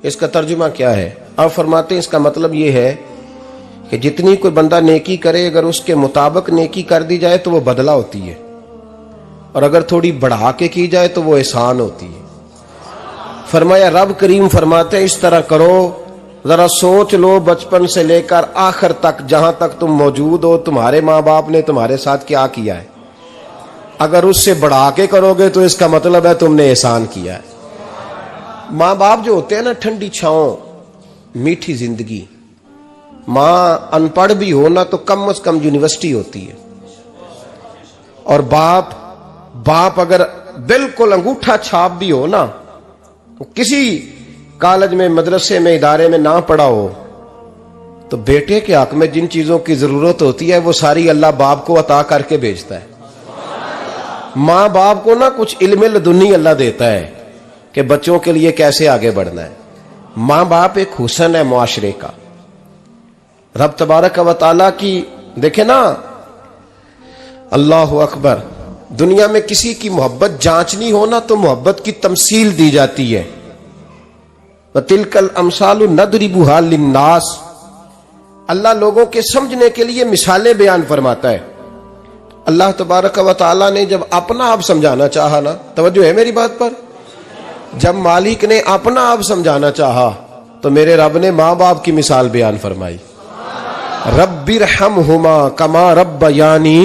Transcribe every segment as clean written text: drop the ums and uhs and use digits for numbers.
इसका तर्जुमा क्या है? आप फरमाते हैं इसका मतलब ये है कि जितनी कोई बंदा नेकी करे, अगर उसके मुताबिक नेकी कर दी जाए तो वो बदला होती है, और अगर थोड़ी बढ़ा के की जाए तो वो एहसान होती है। फरमाया रब करीम फरमाते हैं इस तरह करो, जरा सोच लो बचपन से लेकर आखिर तक, जहां तक तुम मौजूद हो, तुम्हारे माँ बाप ने तुम्हारे साथ क्या किया है। अगर उससे बढ़ा के करोगे तो इसका मतलब है तुमने एहसान किया है। माँ बाप जो होते हैं ना, ठंडी छांव, मीठी जिंदगी। माँ अनपढ़ भी हो ना तो कम से कम यूनिवर्सिटी होती है, और बाप अगर बिल्कुल अंगूठा छाप भी हो ना, किसी कॉलेज में, मदरसे में, इदारे में ना पढ़ा हो, तो बेटे के हक में जिन चीजों की जरूरत होती है वो सारी अल्लाह बाप को अता करके भेजता है। माँ बाप को ना कुछ इल्म लदुनी अल्लाह देता है कि बच्चों के लिए कैसे आगे बढ़ना है। माँ बाप एक हुस्न है मुआशरे का। रब तबारक व तआला की देखे ना, अल्लाह अकबर, दुनिया में किसी की मोहब्बत जांचनी हो ना तो मोहब्बत की तमसील दी जाती है। तिलकल अमसालु नदरिबुहा लिन्नास, अल्लाह लोगों के समझने के लिए मिसालें बयान फरमाता है। अल्लाह तबारक व तआला ने जब अपना आप समझाना चाहा ना, तवज्जो है मेरी बात पर, जब मालिक ने अपना आप समझाना चाहा तो मेरे रब ने माँ बाप की मिसाल बयान फरमाई। रब्बिरहमहुमा कमा रब्बयानी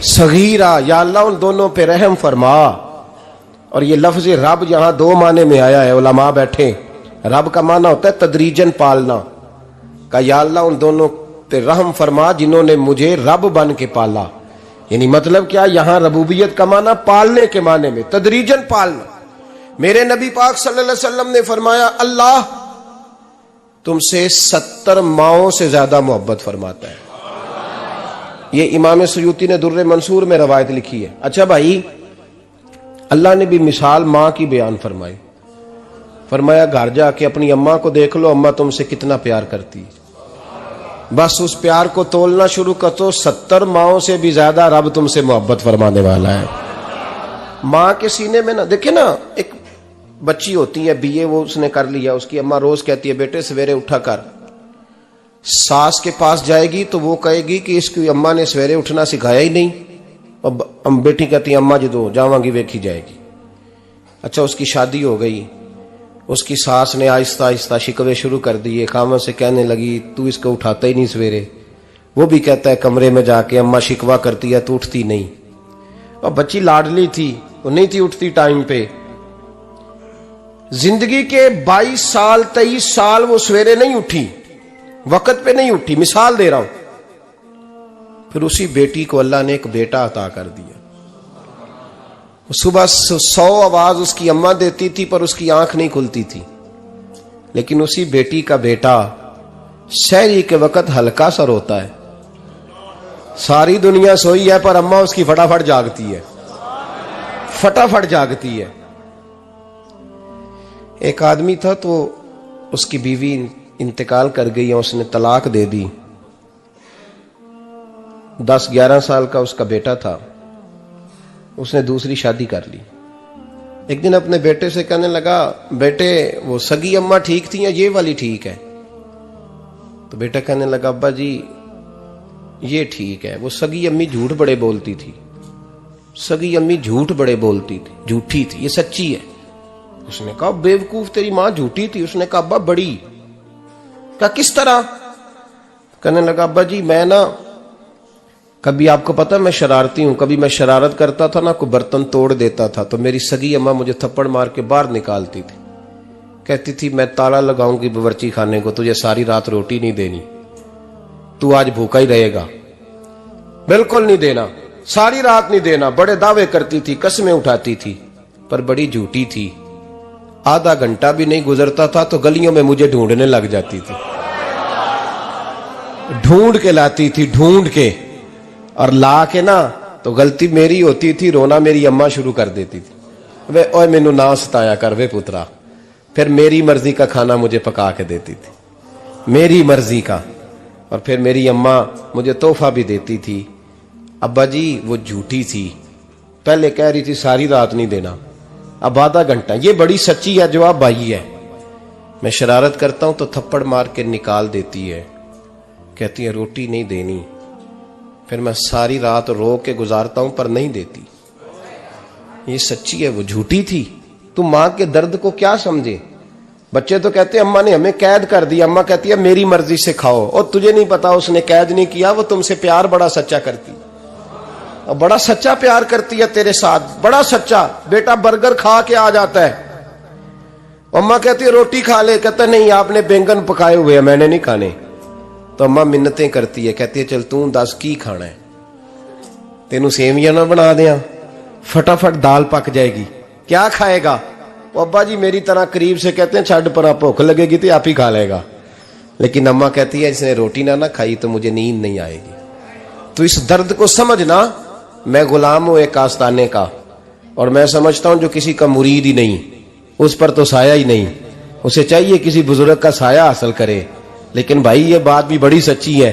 सगीरा, या अल्लाह उन दोनों पे रहम फरमा। और ये लफ्ज रब यहां दो माने में आया है, उलमा बैठे। रब का माना होता है तदरीजन पालना का, या अल्लाह उन दोनों पे रहम फरमा जिन्होंने मुझे रब बन के पाला। यानी मतलब क्या, यहां रबूबियत का माना पालने के माने में, तदरीजन पालना। मेरे नबी पाक सल्लल्लाहु अलैहि वसल्लम ने फरमाया अल्लाह तुमसे 70 माओं से ज्यादा मोहब्बत फरमाता है। ये इमाम सुयूती ने दुर्रे मंसूर में रवायत लिखी है। अच्छा भाई, अल्लाह ने भी मिसाल माँ की बयान फरमाई। फरमाया घर जाके अपनी अम्मा को देख लो, अम्मा तुमसे कितना प्यार करती है। बस उस प्यार को तोलना शुरू कर तो 70 माओं से भी ज्यादा रब तुमसे मोहब्बत फरमाने वाला है। माँ के सीने में ना, देखे ना, एक बच्ची होती है बीए, वो उसने कर लिया, उसकी अम्मा रोज कहती है बेटे सवेरे उठा कर। सास के पास जाएगी तो वो कहेगी कि इसकी अम्मा ने सवेरे उठना सिखाया ही नहीं, और बेटी कहती है अम्मा जो जावांगी वेखी जाएगी। अच्छा, उसकी शादी हो गई, उसकी सास ने आहिस्ता आहिस्ता शिकवे शुरू कर दिए, खामन से कहने लगी तू इसको उठाता ही नहीं सवेरे। वो भी कहता है कमरे में जाके अम्मा शिकवा करती है तू उठती नहीं। और बच्ची लाडली थी, वो नहीं थी उठती टाइम पे। जिंदगी के 22 साल 23 साल वो सवेरे नहीं उठी, वक्त पे नहीं उठी, मिसाल दे रहा हूं। फिर उसी बेटी को अल्लाह ने एक बेटा अता कर दिया। सुबह 100 आवाज उसकी अम्मा देती थी पर उसकी आंख नहीं खुलती थी, लेकिन उसी बेटी का बेटा सहरी के वक्त हल्का सा रोता है। सारी दुनिया सोई है पर अम्मा उसकी फटाफट जागती है, फटाफट जागती है। एक आदमी था तो उसकी बीवी इंतकाल कर गई, उसने तलाक दे दी। 10-11 साल का उसका बेटा था, उसने दूसरी शादी कर ली। एक दिन अपने बेटे से कहने लगा बेटे वो सगी अम्मा ठीक थी या ये वाली ठीक है? तो बेटा कहने लगा अब्बा जी ये ठीक है, वो सगी अम्मी झूठ बड़े बोलती थी, सगी अम्मी झूठ बड़े बोलती थी, झूठी थी, ये सच्ची है। उसने कहा बेवकूफ तेरी मां झूठी थी। उसने कहा अब्बा बड़ी। कहा किस तरह? कहने लगा अब्बा जी मैं ना, कभी आपको पता मैं शरारती हूं, कभी मैं शरारत करता था ना, कोई बर्तन तोड़ देता था तो मेरी सगी अम्मा मुझे थप्पड़ मार के बाहर निकालती थी, कहती थी मैं ताला लगाऊंगी बावर्ची खाने को, तुझे सारी रात रोटी नहीं देनी, तू आज भूखा ही रहेगा, बिल्कुल नहीं देना, सारी रात नहीं देना। बड़े दावे करती थी, कस्में उठाती थी, पर बड़ी झूठी थी। आधा घंटा भी नहीं गुजरता था तो गलियों में मुझे ढूंढने लग जाती थी, ढूंढ के लाती थी, ढूंढ के, और ला के ना तो गलती मेरी होती थी, रोना मेरी अम्मा शुरू कर देती थी, वे ओए मैनू ना सताया कर वे पुत्रा। फिर मेरी मर्जी का खाना मुझे पका के देती थी, मेरी मर्जी का, और फिर मेरी अम्मा मुझे तोहफा भी देती थी। अब्बा जी वो झूठी थी, पहले कह रही थी सारी रात नहीं देना, अब आधा घंटा, ये बड़ी सच्ची है जवाब भाई है। मैं शरारत करता हूं तो थप्पड़ मार के निकाल देती है, कहती है रोटी नहीं देनी। फिर मैं सारी रात रो के गुजारता हूं पर नहीं देती। ये सच्ची है, वो झूठी थी। तुम मां के दर्द को क्या समझे। बच्चे तो कहते हैं अम्मा ने हमें कैद कर दिया, अम्मा कहती है मेरी मर्जी से खाओ। और तुझे नहीं पता उसने कैद नहीं किया, वो तुमसे प्यार बड़ा सच्चा करती, और बड़ा सच्चा प्यार करती है तेरे साथ, बड़ा सच्चा। बेटा बर्गर खा के आ जाता है, अम्मा कहती है रोटी खा ले, कहता नहीं आपने बैंगन पकाए हुए हैं मैंने नहीं खाने। तो अम्मा मिन्नतें करती है, कहती है चल तू दस की खाना है, तेनू सेवियां ना बना दिया, फटाफट दाल पक जाएगी, क्या खाएगा। अब्बा जी मेरी तरह करीब से कहते हैं छड़ पर भूख लगेगी तो आप ही खा लेगा। लेकिन अम्मा कहती है इसने रोटी ना खाई तो मुझे नींद नहीं आएगी। तो इस दर्द को समझना। मैं गुलाम हूं एक आस्ताने का, और मैं समझता हूं जो किसी का मुरीद ही नहीं उस पर तो साया ही नहीं, उसे चाहिए किसी बुजुर्ग का साया हासिल करे। लेकिन भाई ये बात भी बड़ी सच्ची है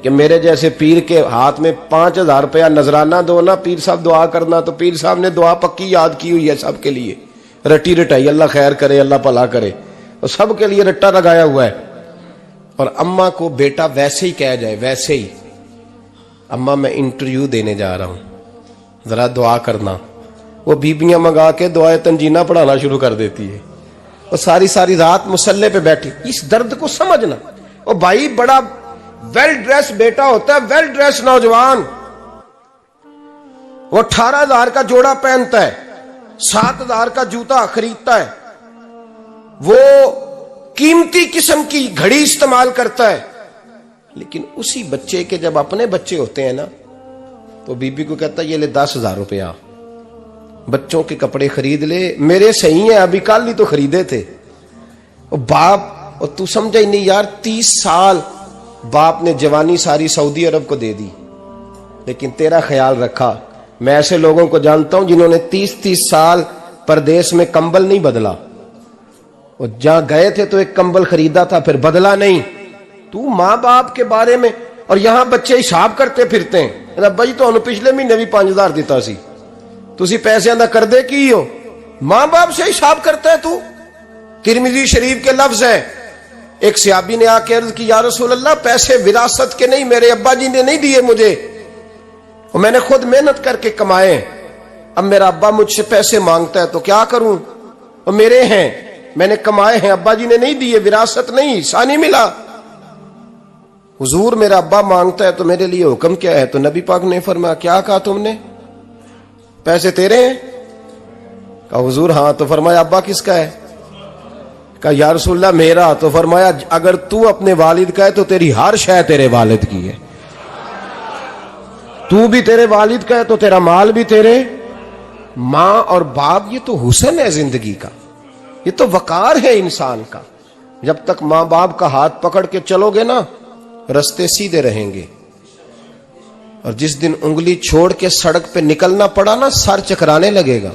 कि मेरे जैसे पीर के हाथ में 5,000 रुपया नजराना दो ना, पीर साहब दुआ करना, तो पीर साहब ने दुआ पक्की याद की हुई है सबके लिए, रट्टी रटाई, अल्लाह खैर करे अल्लाह भला करे, और सबके लिए रट्टा लगाया हुआ है। और अम्मा को बेटा वैसे ही कह जाए, वैसे ही अम्मा मैं इंटरव्यू देने जा रहा हूं, जरा दुआ करना, वो बीबियां मंगा के दुआए तंजीना पढ़ाना शुरू कर देती है, और सारी सारी रात मुसल्ले पे बैठी। इस दर्द को समझना। और भाई बड़ा वेल ड्रेस बेटा होता है, वेल ड्रेस नौजवान, वो 18,000 का जोड़ा पहनता है, 7,000 का जूता खरीदता है, वो कीमती किस्म की घड़ी इस्तेमाल करता है। लेकिन उसी बच्चे के जब अपने बच्चे होते हैं ना, तो बीबी को कहता है ये ले 10,000 रुपया, बच्चों के कपड़े खरीद ले, मेरे सही है अभी कल ही तो खरीदे थे। और बाप, और तू समझा ही नहीं यार, 30 साल बाप ने जवानी सारी सऊदी अरब को दे दी, लेकिन तेरा ख्याल रखा। मैं ऐसे लोगों को जानता हूं जिन्होंने 30-30 साल परदेश में कंबल नहीं बदला, और जहां गए थे तो एक कंबल खरीदा था फिर बदला नहीं। तू मां बाप के बारे में, और यहां बच्चे हिसाब करते फिरते हैं, रब्बा जी तो पिछले महीने भी 5,000 दिता सी, तुसी पैसे दा कर दे की हो। मां बाप से हिसाब करता है तू। तिरमिजी शरीफ के लफ्ज है, एक सहाबी ने आके अर्ज की या रसूल अल्लाह पैसे विरासत के नहीं, मेरे अब्बा जी ने नहीं दिए मुझे, और मैंने खुद मेहनत करके कमाए, अब मेरा अब्बा मुझसे पैसे मांगता है तो क्या करूं, और मेरे हैं, मैंने कमाए हैं, अब्बा जी ने नहीं दिए, विरासत नहीं, हिस्सा नहीं मिला। हुजूर मेरा अब्बा मांगता है तो मेरे लिए हुक्म क्या है। तो नबी पाक ने फरमाया क्या कहा तुमने, पैसे तेरे हैं? कहा हुजूर हाँ। तो फरमाया अब्बा किसका है? कहा या रसूलल्लाह मेरा। तो फरमाया अगर तू अपने वालिद का है तो तेरी हर शय तेरे वालिद की है, तू भी तेरे वालिद का है तो तेरा माल भी तेरे। मां और बाप ये तो हुस्न है जिंदगी का, ये तो वकार है इंसान का। जब तक मां बाप का हाथ पकड़ के चलोगे ना, रास्ते सीधे रहेंगे, और जिस दिन उंगली छोड़ के सड़क पे निकलना पड़ा ना, सर चकराने लगेगा।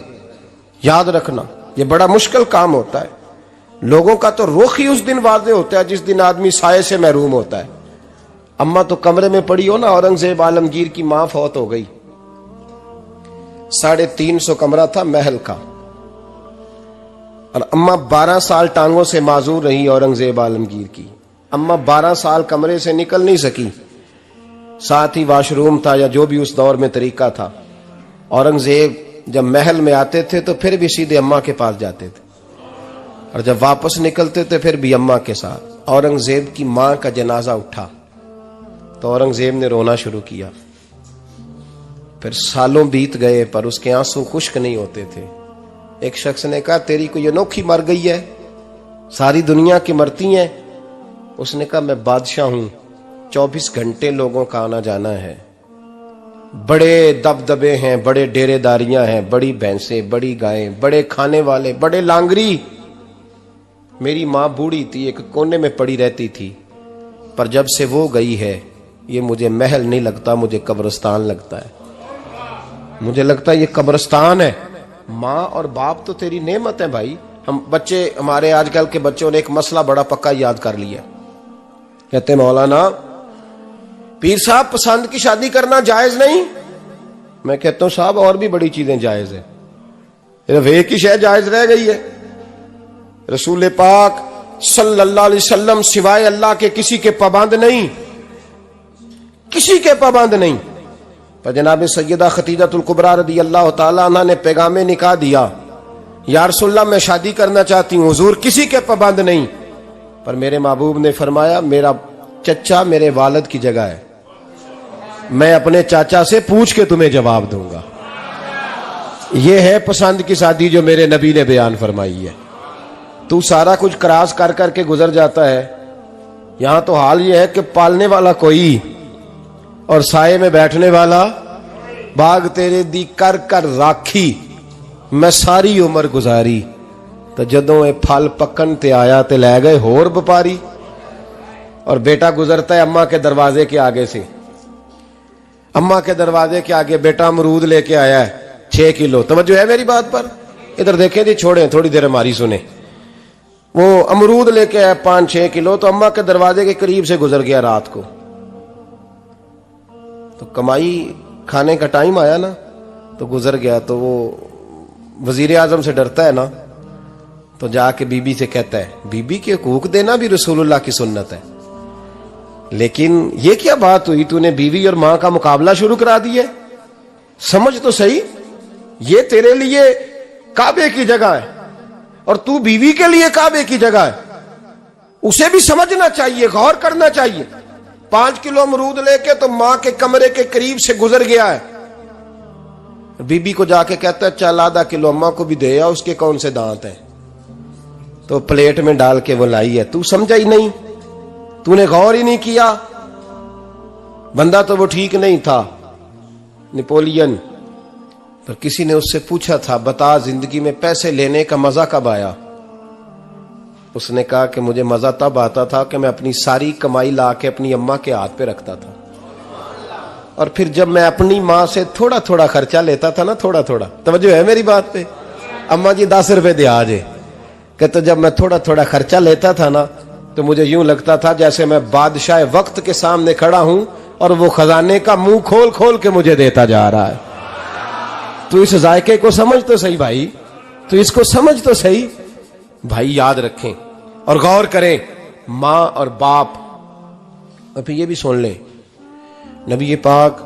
याद रखना ये बड़ा मुश्किल काम होता है। लोगों का तो रुख ही उस दिन वादे होता है जिस दिन आदमी साये से महरूम होता है। अम्मा तो कमरे में पड़ी हो ना, औरंगजेब आलमगीर की मां फौत हो गई, 350 कमरा था महल का, और अम्मा 12 साल टांगों से माजूर रही औरंगजेब आलमगीर की। अम्मा 12 साल कमरे से निकल नहीं सकी, साथ ही वॉशरूम था या जो भी उस दौर में तरीका था। औरंगजेब जब महल में आते थे तो फिर भी सीधे अम्मा के पास जाते थे, और जब वापस निकलते थे फिर भी अम्मा के साथ। औरंगजेब की मां का जनाजा उठा तो औरंगजेब ने रोना शुरू किया। फिर सालों बीत गए पर उसके आंसू खुश्क नहीं होते थे। एक शख्स ने कहा तेरी कोई अनोखी मर गई है, सारी दुनिया की मरती हैं। उसने कहा मैं बादशाह हूं, 24 घंटे लोगों का आना जाना है, बड़े दबदबे हैं, बड़े डेरेदारियां हैं, बड़ी भैंसें, बड़ी गायें, बड़े खाने वाले, बड़े लांगरी। मेरी मां बूढ़ी थी, एक कोने में पड़ी रहती थी, पर जब से वो गई है ये मुझे महल नहीं लगता, मुझे कब्रिस्तान लगता है। मुझे लगता है ये कब्रिस्तान है। मां और बाप तो तेरी नेमत है भाई। हम बच्चे, हमारे आजकल के बच्चों ने एक मसला बड़ा पक्का याद कर लिया, कहते मौलाना पीर साहब पसंद की शादी करना जायज नहीं। मैं कहता हूं साहब और भी बड़ी चीजें जायज है, सिर्फ एक ही शय जायज रह गई है। रसूल पाक सल्लल्लाहु अलैहि वसल्लम सिवाय अल्लाह के किसी के पाबंद नहीं, किसी के पाबंद नहीं। पर जनाब सैयदा खतीजतुल कुबरा रदी अल्लाह ताला अन्हा ने पैगामे निकाह दिया, या रसूलल्लाह मैं शादी करना चाहती हूँ, हुजूर किसी के पाबंद नहीं। पर मेरे महबूब ने फरमाया मेरा चचा मेरे वालिद की जगह है, मैं अपने चाचा से पूछ के तुम्हें जवाब दूंगा। यह है पसंद की शादी जो मेरे नबी ने बयान फरमाई है। तू सारा कुछ क्रॉस कर करके गुजर जाता है। यहां तो हाल यह है कि पालने वाला कोई और साए में बैठने वाला, बाग तेरे दी कर कर राखी मैं सारी उम्र गुजारी, तो जदों ये फल पकन ते आया ते लै गए होर व्यापारी। और बेटा गुजरता है अम्मा के दरवाजे के आगे से, अम्मा के दरवाजे के आगे बेटा अमरूद लेके आया है 6 किलो। तवज्जो है मेरी बात पर? इधर देखें जी, छोड़ें थोड़ी देर हमारी सुने। वो अमरूद लेके आया 5-6 किलो, तो अम्मा के दरवाजे के करीब से गुजर गया रात को। तो कमाई खाने का टाइम आया ना, तो गुजर गया। तो वो वजीर आजम से डरता है ना, तो जाके बीबी से कहता है बीबी के हुकूक देना भी रसूलुल्लाह की सुन्नत है। लेकिन ये क्या बात हुई, तूने बीवी और मां का मुकाबला शुरू करा दिया? समझ तो सही, ये तेरे लिए काबे की जगह है और तू बीवी के लिए काबे की जगह है। उसे भी समझना चाहिए, गौर करना चाहिए। 5 किलो अमरूद लेके तो मां के कमरे के करीब से गुजर गया है। बीबी को जाके कहता है चल आधा किलो अम्मा को भी दे आ, उसके कौन से दांत हैं। तो प्लेट में डाल के वो लाई है। तू समझा ही नहीं, तूने गौर ही नहीं किया। बंदा तो वो ठीक नहीं था, नेपोलियन। पर किसी ने उससे पूछा था बता जिंदगी में पैसे लेने का मजा कब आया? उसने कहा कि मुझे मजा तब आता था कि मैं अपनी सारी कमाई ला के अपनी अम्मा के हाथ पे रखता था, और फिर जब मैं अपनी माँ से थोड़ा थोड़ा खर्चा लेता था ना, थोड़ा थोड़ा, तवज्जो है मेरी बात पे? अम्मा जी 10 रुपए दे आजे, कहते जब मैं थोड़ा थोड़ा खर्चा लेता था ना, तो मुझे यूं लगता था जैसे मैं बादशाह वक्त के सामने खड़ा हूं और वो खजाने का मुंह खोल खोल के मुझे देता जा रहा है। तू इस जायके को समझ तो सही भाई, तू इसको समझ तो सही भाई। याद रखें और गौर करें, मां और बाप। और फिर ये भी सुन लें, नबी पाक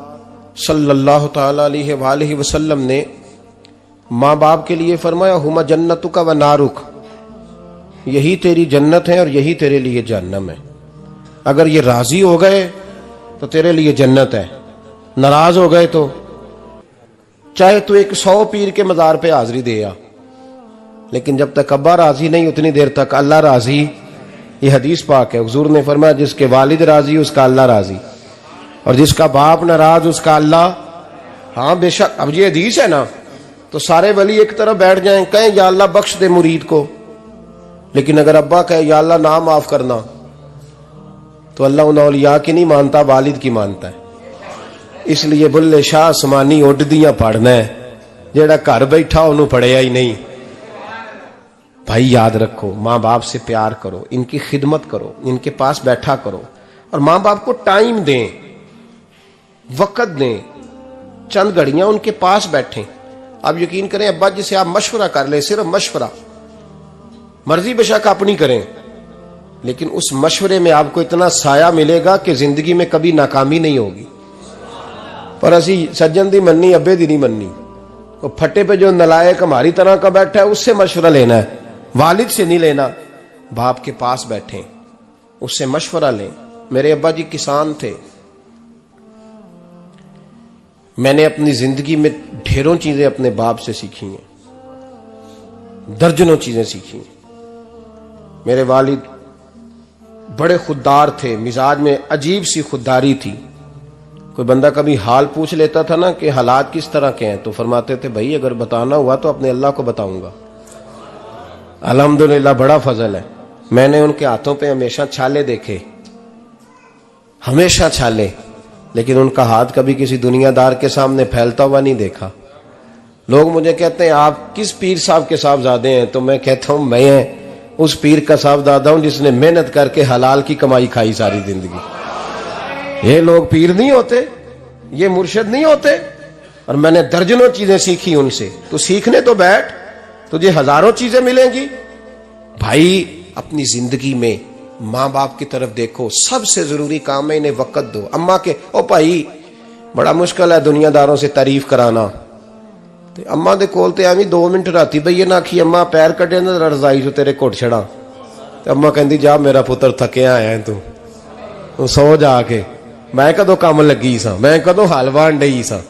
सल्लल्लाहु ताला अलैहि वसल्लम ने मां बाप के लिए फरमाया हुमा जन्नतुका व नारुक, यही तेरी जन्नत है और यही तेरे लिए जहन्नम है। अगर ये राजी हो गए तो तेरे लिए जन्नत है, नाराज हो गए तो चाहे तू 100 पीर के मजार पे हाजिरी दे आ, लेकिन जब तक अब्बा राजी नहीं उतनी देर तक अल्लाह राजी। ये हदीस पाक है, हुजूर ने फरमाया जिसके वालिद राजी उसका अल्लाह राजी, और जिसका बाप नाराज उसका अल्लाह। हाँ बेशक, अब ये हदीस है ना, तो सारे वली एक तरफ बैठ जाएं, कहें या अल्लाह बख्श दे मुरीद को, लेकिन अगर अब्बा कहे या अल्लाह ना माफ करना, तो अल्लाह उन औलिया की नहीं मानता, वालिद की मानता है। इसलिए बुल्ले शाह आसमानी उड्डियां पढ़ना है, जेड़ा घर बैठा उन्होंने पढ़िया ही नहीं। भाई याद रखो, माँ बाप से प्यार करो, इनकी खिदमत करो, इनके पास बैठा करो, और माँ बाप को टाइम दें, वक़्त दें, चंद घड़ियां उनके पास बैठें। आप यकीन करें, अब्बा जी से आप मशवरा कर ले, सिर्फ मशवरा, मर्जी बेशक अपनी करें, लेकिन उस मशवरे में आपको इतना साया मिलेगा कि जिंदगी में कभी नाकामी नहीं होगी। पर असी सज्जन दी मननी, अब्बे दी नहीं मननी। तो फटे पे जो नलायक हमारी तरह का बैठा है उससे मशवरा लेना है, वालिद से नहीं लेना। बाप के पास बैठे, उससे मशवरा लें। मेरे अब्बा जी किसान थे, मैंने अपनी जिंदगी में ढेरों चीजें अपने बाप से सीखी हैं, दर्जनों चीजें सीखी हैं। मेरे वालिद बड़े खुददार थे, मिजाज में अजीब सी खुददारी थी। कोई बंदा कभी हाल पूछ लेता था ना कि हालात किस तरह के हैं, तो फरमाते थे भाई अगर बताना हुआ तो अपने अल्लाह को बताऊंगा। अल्हम्दुलिल्लाह बड़ा फजल है, मैंने उनके हाथों पे हमेशा छाले देखे, हमेशा छाले, लेकिन उनका हाथ कभी किसी दुनियादार के सामने फैलता हुआ नहीं देखा। लोग मुझे कहते हैं आप किस पीर साहब के साहबजादे हैं, तो मैं कहता हूं मैं उस पीर का साहबजादा हूं जिसने मेहनत करके हलाल की कमाई खाई सारी जिंदगी। ये लोग पीर नहीं होते, ये मुर्शिद नहीं होते, और मैंने दर्जनों चीजें सीखी उनसे। तो सीखने तो बैठ, तुझे हजारों चीजें मिलेंगी। भाई अपनी जिंदगी में माँ बाप की तरफ देखो, सबसे जरूरी काम है इन्हें वक्त दो। अम्मा के ओ भाई बड़ा मुश्किल है दुनियादारों से तारीफ कराना, ते अम्मा दे कोल ते एवं 2 मिनट राती बईए ना आखी अम्मा पैर कटे ना रजाई चो तेरे घुट छड़ा, ते अम्मा कहती जा मेरा पुत्र थकिया आया तू सो जाके, मैं कदों काम लगी सा, मैं कदों हल वाहन डई सा,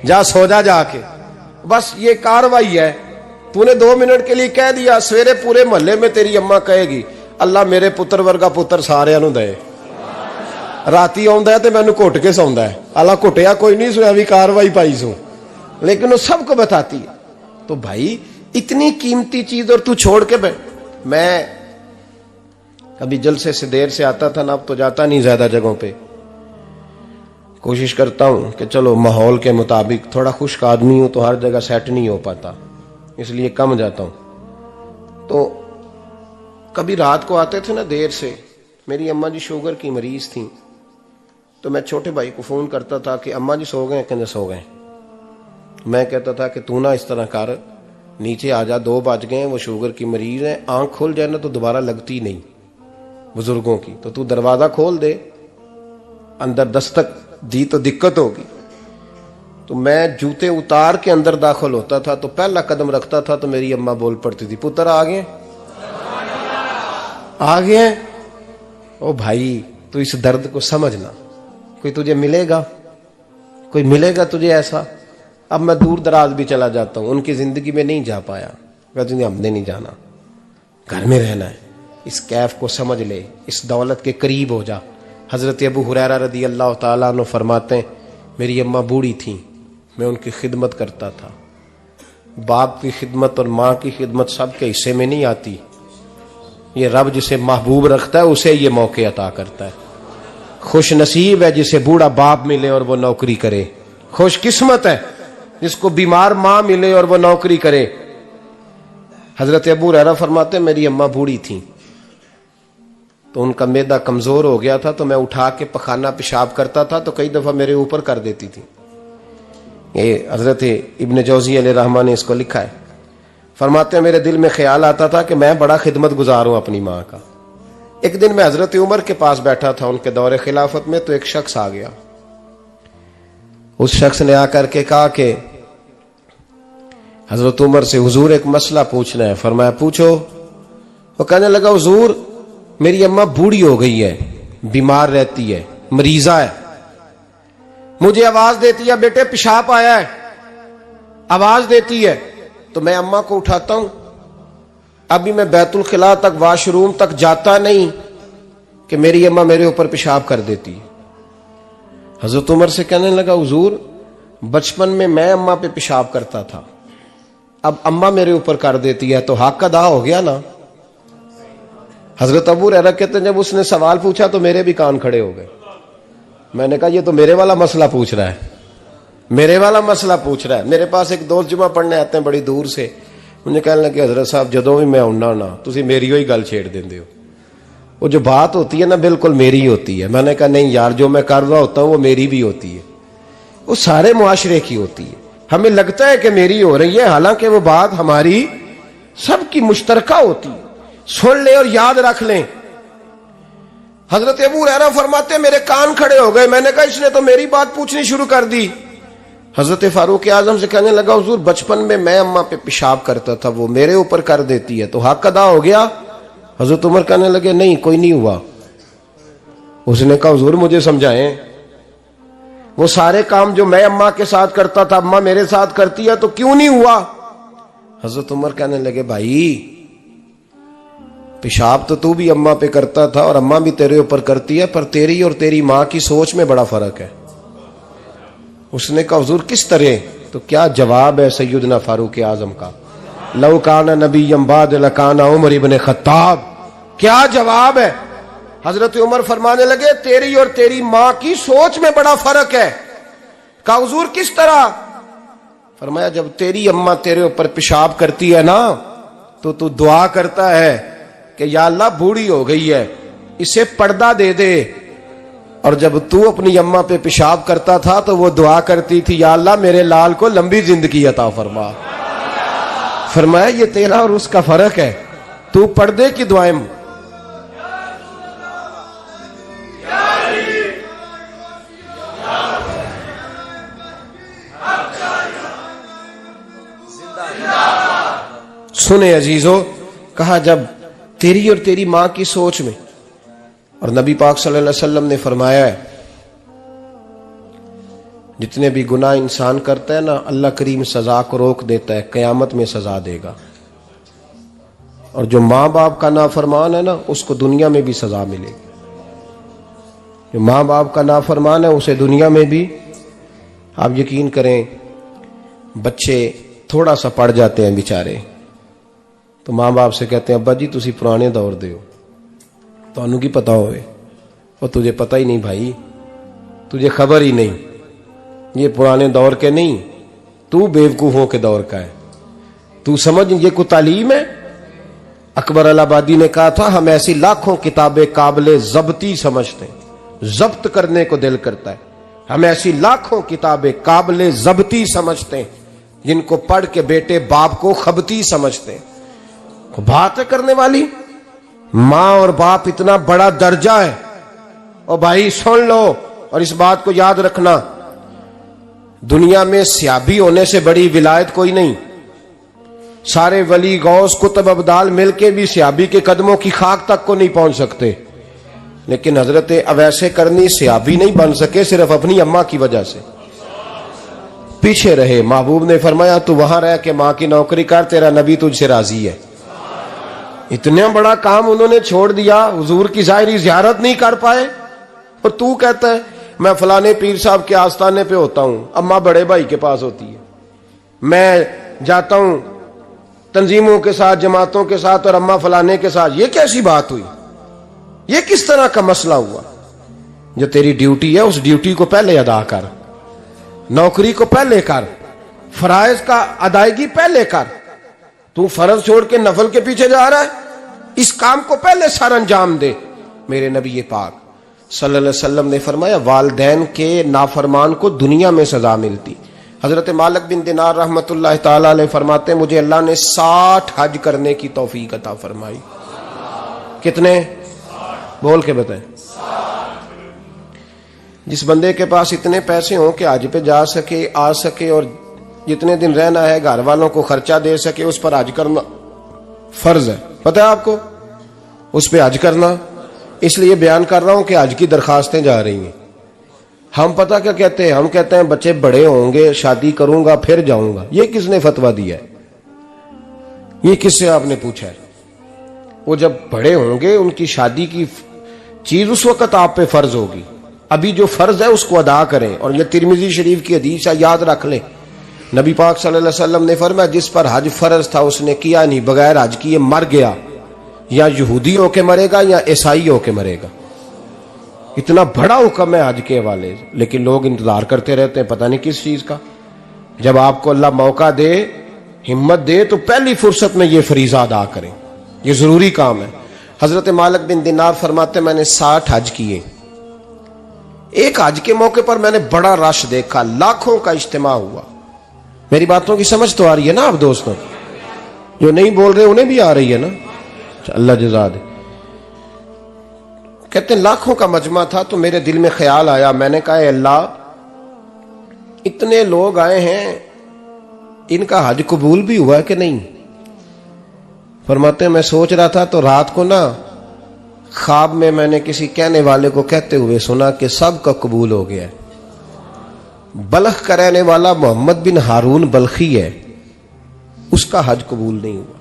जा सो जा जाके। बस ये कार्रवाई है, तूने 2 मिनट के लिए कह दिया, सवेरे पूरे मोहल्ले में तेरी अम्मा कहेगी अल्लाह मेरे पुत्र वर्गा पुत्र सारिਆਂ ਨੂੰ दे। राती आउंदा है ते मैनू घुट के सौंदा है, अल्लाह घुटिया कोई नहीं सुना भी कार्रवाई पाई सू, लेकिन वो सबको बताती है। तो भाई इतनी कीमती चीज और तू छोड़ के बैठ। मैं कभी जलसे से देर से आता था ना, अब तो जाता नहीं ज्यादा जगहों पे, कोशिश करता हूं कि चलो माहौल के मुताबिक, थोड़ा खुश्क आदमी हूं तो हर जगह सेट नहीं हो पाता, इसलिए कम जाता हूं। तो कभी रात को आते थे ना देर से, मेरी अम्मा जी शुगर की मरीज थी, तो मैं छोटे भाई को फोन करता था कि अम्मा जी सो गए, कहते सो गए। मैं कहता था कि तू ना इस तरह कर, नीचे आ जा, 2 बज गए, वो शुगर की मरीज है, आंख खुल जाए ना तो दोबारा लगती नहीं बुजुर्गों की, तो तू दरवाजा खोल दे, अंदर दस्तक दी तो दिक्कत होगी। तो मैं जूते उतार के अंदर दाखिल होता था, तो पहला कदम रखता था तो मेरी अम्मा बोल पड़ती थी पुत्र आ गए, आ गए। ओ भाई तू इस दर्द को समझना, कोई तुझे मिलेगा, कोई मिलेगा तुझे ऐसा। अब मैं दूर दराज भी चला जाता हूं, उनकी जिंदगी में नहीं जा पाया, कहते हमने नहीं जाना, घर में रहना है, इस कैफ को समझ ले, इस दौलत के करीब हो जा। हजरत अबू हुरैरा रदी अल्लाह ताला अन्हु फरमाते हैं मेरी अम्मा बूढ़ी थी, मैं उनकी खिदमत करता था। बाप की खिदमत और माँ की खिदमत सबके हिस्से में नहीं आती, ये रब जिसे महबूब रखता है उसे ये मौके अता करता है। खुश नसीब है जिसे बूढ़ा बाप मिले और वो नौकरी करे, खुश किस्मत है जिसको बीमार माँ मिले और वो नौकरी करे। हजरत अबू हुरैरा फरमाते मेरी अम्मा बूढ़ी थी, तो उनका मैदा कमजोर हो गया था, तो मैं उठा के पखाना पेशाब करता था तो कई दफा मेरे ऊपर कर देती थी। ये हजरत इब्न जौजी अलैहि रहमान ने इसको लिखा है, फरमाते मेरे दिल में ख्याल आता था कि मैं बड़ा खिदमत गुजार हूं अपनी माँ का। एक दिन मैं हजरत उमर के पास बैठा था उनके दौरे खिलाफत में, तो एक शख्स आ गया, उस शख्स ने आकर के कहा कि हजरत उमर से हुजूर एक मसला पूछना है। फरमाया पूछो। वो कहने लगा हुजूर मेरी अम्मा बूढ़ी हो गई है, बीमार रहती है, मरीजा है, मुझे आवाज देती है बेटे पेशाब आया है, आवाज देती है, तो मैं अम्मा को उठाता हूं, अभी मैं बैतुल खिला तक वाशरूम तक जाता नहीं कि मेरी अम्मा मेरे ऊपर पेशाब कर देती है। हजरत उमर से कहने लगा हुजूर बचपन में मैं अम्मा पे पेशाब करता था, अब अम्मा मेरे ऊपर कर देती है, तो हक अदा हो गया ना। हजरत अबू हुरैरा कहते हैं जब उसने सवाल पूछा तो मेरे भी कान खड़े हो गए। मैंने कहा ये तो मेरे वाला मसला पूछ रहा है, मेरे वाला मसला पूछ रहा है। मेरे पास एक दोस्त जुमा पढ़ने आते हैं बड़ी दूर से, मुझे कहने लगे हजरत साहब जदों भी मैं आउना ना तुसी मेरी ही गल छेड़ देंदे हो, वो जो बात होती है ना बिल्कुल मेरी होती है। मैंने कहा नहीं यार जो मैं कर रहा होता हूं वो मेरी भी होती है, वो सारे मुआशरे की होती है। हमें लगता है कि मेरी हो रही है, हालांकि वो बात हमारी सबकी मुश्तरका होती है। सुन ले और याद रख लें। हजरत अबू हुरैरा फरमाते मेरे कान खड़े हो गए। मैंने कहा इसने तो मेरी बात पूछनी शुरू कर दी। हजरत फारूक आजम से कहने लगा हुजूर बचपन में मैं अम्मा पे पेशाब करता था, वो मेरे ऊपर कर देती है, तो हक अदा हो गया। हजरत उमर कहने लगे नहीं कोई नहीं हुआ। उसने कहा हुजूर मुझे समझाएं, वो सारे काम जो मैं अम्मा के साथ करता था अम्मा मेरे साथ करती है, तो क्यों नहीं हुआ। हजरत उमर कहने लगे भाई पेशाब तो तू भी अम्मा पे करता था और अम्मा भी तेरे ऊपर करती है, पर तेरी और तेरी माँ की सोच में बड़ा फर्क है। उसने कहा हुजूर किस तरह, तो क्या जवाब है सैयदना फारूक आजम का, लौ काना नबिय्यम बाद लकाना उमर इब्न खत्ताब। क्या जवाब है। हजरत उमर फरमाने लगे तेरी और तेरी माँ की सोच में बड़ा फर्क है। कहा हुजूर किस तरह। फरमाया जब तेरी अम्मा तेरे ऊपर पेशाब करती है ना तो तू दुआ करता है कि या अल्लाह बूढ़ी हो गई है इसे पर्दा दे दे, और जब तू अपनी अम्मा पे पेशाब करता था तो वो दुआ करती थी या अल्लाह मेरे लाल को लंबी जिंदगी अता फरमा। फरमाया ये तेरा और उसका फर्क है, तू पर्दे की दुआएं सुने अजीजों, कहा जब तेरी और तेरी मां की सोच में, और नबी पाक सल्लल्लाहु अलैहि वसल्लम ने फरमाया है जितने भी गुनाह इंसान करता है ना, अल्लाह करीम सजा को रोक देता है, कयामत में सजा देगा। और जो माँ बाप का नाफरमान है ना, उसको दुनिया में भी सजा मिलेगी। जो माँ बाप का नाफरमान है उसे दुनिया में भी, आप यकीन करें, बच्चे थोड़ा सा पड़ जाते हैं बेचारे, तो माँ बाप से कहते हैं अब्बा जी तुसी पुराने दौर दे हो, तुहानू की पता होवे। और तुझे पता ही नहीं भाई, तुझे खबर ही नहीं, ये पुराने दौर के नहीं, तू बेवकूफों के दौर का है। तू समझ ये कोई तालीम है? अकबर अलाहाबादी ने कहा था हम ऐसी लाखों किताबें काबिले जब्ती समझते हैं, जब्त करने को दिल करता है। हम ऐसी लाखों किताबें काबिले जब्ती समझते हैं जिनको पढ़ के बेटे बाप को खबती समझते हैं। बात है करने वाली, मां और बाप इतना बड़ा दर्जा है। और भाई सुन लो और इस बात को याद रखना, दुनिया में सियाबी होने से बड़ी विलायत कोई नहीं। सारे वली गौस कुतुब अब्दाल मिलके भी सियाबी के कदमों की खाक तक को नहीं पहुंच सकते, लेकिन हजरत अवैसे करनी सियाबी नहीं बन सके सिर्फ अपनी अम्मा की वजह से पीछे रहे। महबूब ने फरमाया तू वहां रह के मां की नौकरी कर, तेरा नबी तुझसे राजी है। इतना बड़ा काम उन्होंने छोड़ दिया, हुजूर की जाहिरी जियारत नहीं कर पाए। और तू कहता है मैं फलाने पीर साहब के आस्थाने पे होता हूं, अम्मा बड़े भाई के पास होती है, मैं जाता हूं तंजीमों के साथ, जमातों के साथ, और अम्मा फलाने के साथ। ये कैसी बात हुई? ये किस तरह का मसला हुआ? जो तेरी ड्यूटी है उस ड्यूटी को पहले अदा कर, नौकरी को पहले कर, फराइज का अदायगी पहले कर। तू फर्ज छोड़ के नफल के पीछे जा रहा है, इस काम को पहले सर अंजाम दे। मेरे नबी पाक सल्लल्लाहु अलैहि वसल्लम ने फरमाया वालिदैन के नाफरमान को दुनिया में सजा मिलती। हजरत मालिक बिन दिनार रहमतुल्लाह ताला अलैह फरमाते मुझे अल्लाह ने 60 हज करने की तौफीक अता फरमाई। कितने? बोल के बताएं। जिस बंदे के पास इतने पैसे हों कि हज पे जा सके, आ सके, और जितने दिन रहना है घर वालों को खर्चा दे सके, उस पर हज करना फर्ज है। पता है आपको? उस पर हज करना, इसलिए बयान कर रहा हूं कि हज की दरखास्तें जा रही हैं। हम पता क्या कहते हैं? हम कहते हैं बच्चे बड़े होंगे, शादी करूंगा, फिर जाऊंगा। ये किसने फतवा दिया है? ये किससे आपने पूछा है? वो जब बड़े होंगे उनकी शादी की चीज उस वक्त आप पे फर्ज होगी। अभी जो फर्ज है उसको अदा करें। और ये तिरमिजी शरीफ की हदीस है, याद रख लें। नबी पाक सल्लल्लाहु अलैहि वसल्लम ने फरमाया जिस पर हज फर्ज था उसने किया नहीं, बगैर हज किए मर गया, या यहूदी होके मरेगा या ईसाई होके मरेगा। इतना बड़ा हुक्म है हज के हवाले से, लेकिन लोग इंतजार करते रहते हैं पता नहीं किस चीज का। जब आपको अल्लाह मौका दे, हिम्मत दे, तो पहली फुर्सत में ये फरीजा अदा करें, ये जरूरी काम है। हजरत मालिक बिन दिनार फरमाते मैंने 60 हज किए। एक हज के मौके पर मैंने बड़ा रश देखा, लाखों का इज्तिमा हुआ। मेरी बातों की समझ तो आ रही है ना आप दोस्तों? जो नहीं बोल रहे उन्हें भी आ रही है ना? अल्लाह जज़ा दे। कहते हैं लाखों का मजमा था, तो मेरे दिल में ख्याल आया, मैंने कहा अल्लाह इतने लोग आए हैं, इनका हज कबूल भी हुआ है कि नहीं? फरमाते मैं सोच रहा था तो रात को ना ख्वाब में मैंने किसी कहने वाले को कहते हुए सुना कि सब का कबूल हो गया। बल्ख का रहने वाला मोहम्मद बिन हारून बल्खी है, उसका हज कबूल नहीं हुआ।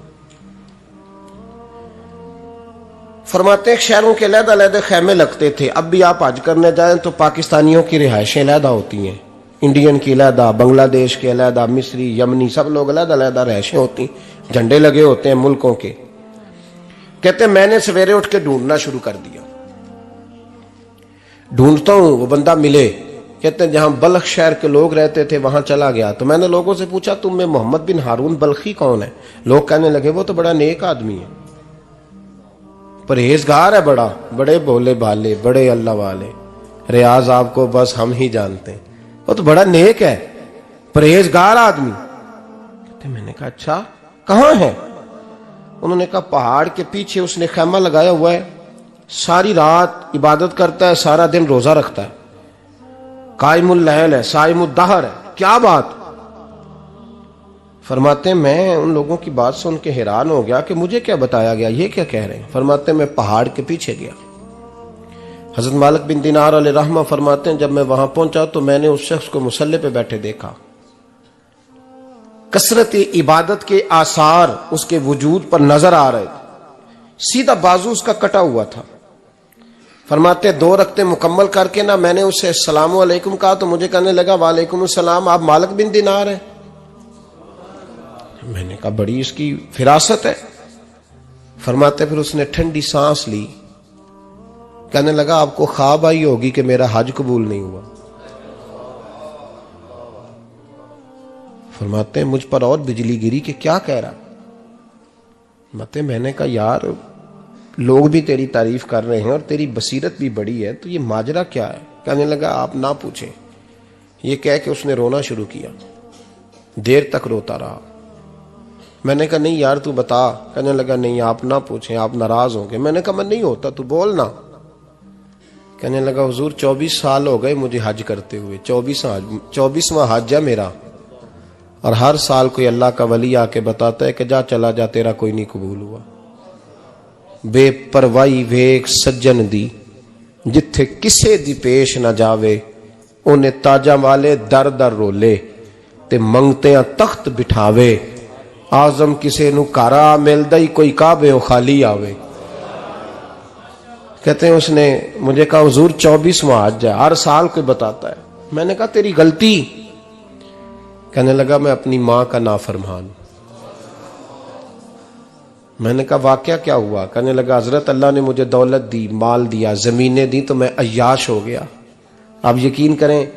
फरमाते हैं शहरों के अलग-अलग खैमे लगते थे। अब भी आप हज करने जाएं तो पाकिस्तानियों की रिहायशें अलग होती हैं, इंडियन की अलग, बांग्लादेश के अलग, मिस्री, यमनी, सब लोग अलग-अलग रिहायशें होती, झंडे लगे होते हैं मुल्कों के। कहते मैंने सवेरे उठ के ढूंढना शुरू कर दिया, ढूंढता हूं वो बंदा मिले। कहते जहां बल्ख शहर के लोग रहते थे वहां चला गया, तो मैंने लोगों से पूछा तुम में मोहम्मद बिन हारून बल्खी कौन है? लोग कहने लगे वो तो बड़ा नेक आदमी है, परहेजगार है, बड़े भोले भाले, बड़े अल्लाह वाले, रियाज आपको बस हम ही जानते हैं, वो तो बड़ा नेक है, परहेजगार आदमी। कहते मैंने कहा अच्छा कहां है? उन्होंने कहा पहाड़ के पीछे उसने खैमा लगाया हुआ है, सारी रात इबादत करता है, सारा दिन रोजा रखता है, कायमुल लैल है, साइमुद दहर है। क्या बात? फरमाते हैं मैं उन लोगों की बात सुन के हैरान हो गया कि मुझे क्या बताया गया, ये क्या कह रहे हैं। फरमाते हैं मैं पहाड़ के पीछे गया। हजरत मालिक बिन दिनार अलैहिर्रहमा फरमाते हैं जब मैं वहां पहुंचा तो मैंने उस शख्स को मुसल्ले पे बैठे देखा। कसरत इबादत के आसार उसके वजूद पर नजर आ रहे थे। सीधा बाजू उसका कटा हुआ था। फरमाते 2 रकते मुकम्मल करके ना मैंने उससे अस्सलामु अलैकुम कहा तो मुझे कहने लगा वालेकुम अस्सलाम, आप मालिक बिन दिनार हैं। मैंने कहा बड़ी इसकी फिरासत है। फरमाते फिर उसने ठंडी सांस ली, कहने लगा आपको ख्वाब आई होगी कि मेरा हज कबूल नहीं हुआ। फरमाते मुझ पर और बिजली गिरी कि क्या कह रहा। फरमाते मैंने कहा यार लोग भी तेरी तारीफ कर रहे हैं और तेरी बसीरत भी बड़ी है, तो ये माजरा क्या है। कहने लगा आप ना पूछें। ये कह के उसने रोना शुरू किया, देर तक रोता रहा। मैंने कहा नहीं यार तू बता। कहने लगा नहीं आप ना पूछें, आप नाराज होंगे। मैंने कहा मैं नहीं होता, तू बोल ना। कहने लगा हुजूर 24 साल हो गए मुझे हज करते हुए, 24वां हज है मेरा, और हर साल कोई अल्लाह का वली आके बताता है कि जा चला जा तेरा कोई नहीं कबूल हुआ। बेपरवाही वेख सज्जन दी जिथे किसे दी पेश ना जावे, उन्हें ताजा वाले दर दर रोले ते मंगते तख्त बिठावे। आजम किसे नु कारा मिलदा ही कोई काबे ओ खाली आवे। कहते हैं उसने मुझे कहा हुजूर 24वां हज है, हर साल कोई बताता है। मैंने कहा तेरी गलती। कहने लगा मैं अपनी मां का नाफरमान। मैंने कहा वाकया क्या हुआ। कहने लगा हजरत अल्लाह ने मुझे दौलत दी, माल दिया, जमीनें दी, तो मैं अय्याश हो गया। आप यकीन करें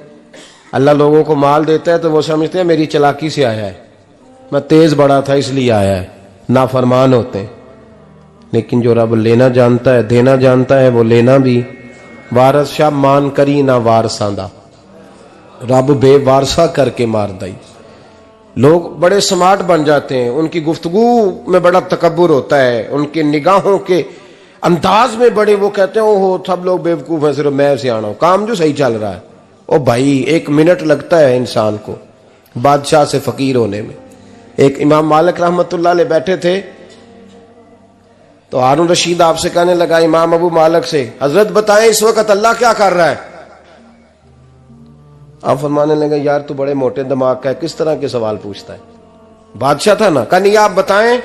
अल्लाह लोगों को माल देता है तो वो समझते हैं मेरी चालाकी से आया है, मैं तेज बड़ा था इसलिए आया है, नाफरमान होते हैं। लेकिन जो रब लेना जानता है, देना जानता है, वो लेना भी। वारस शाह मान करी ना वारसा दा, रब बेवारसा करके मार दई। लोग बड़े स्मार्ट बन जाते हैं, उनकी गुफ्तगू में बड़ा तकब्बुर होता है, उनके निगाहों के अंदाज में बड़े, वो कहते हैं ओहो सब लोग बेवकूफ हैं, सिर्फ मैं सियाना हूं, काम जो सही चल रहा है। ओ भाई 1 मिनट लगता है इंसान को बादशाह से फकीर होने में। एक इमाम मालिक रहमतुल्लाह अलैह बैठे थे तो हारून रशीद आपसे कहने लगा इमाम अबू मालिक से, हजरत बताएं इस वक्त अल्लाह क्या कर रहा है। आप फरमाने लगे यार तू बड़े मोटे दिमाग का है, किस तरह के सवाल पूछता है। बादशाह था ना, कहा नहीं आप बताएं।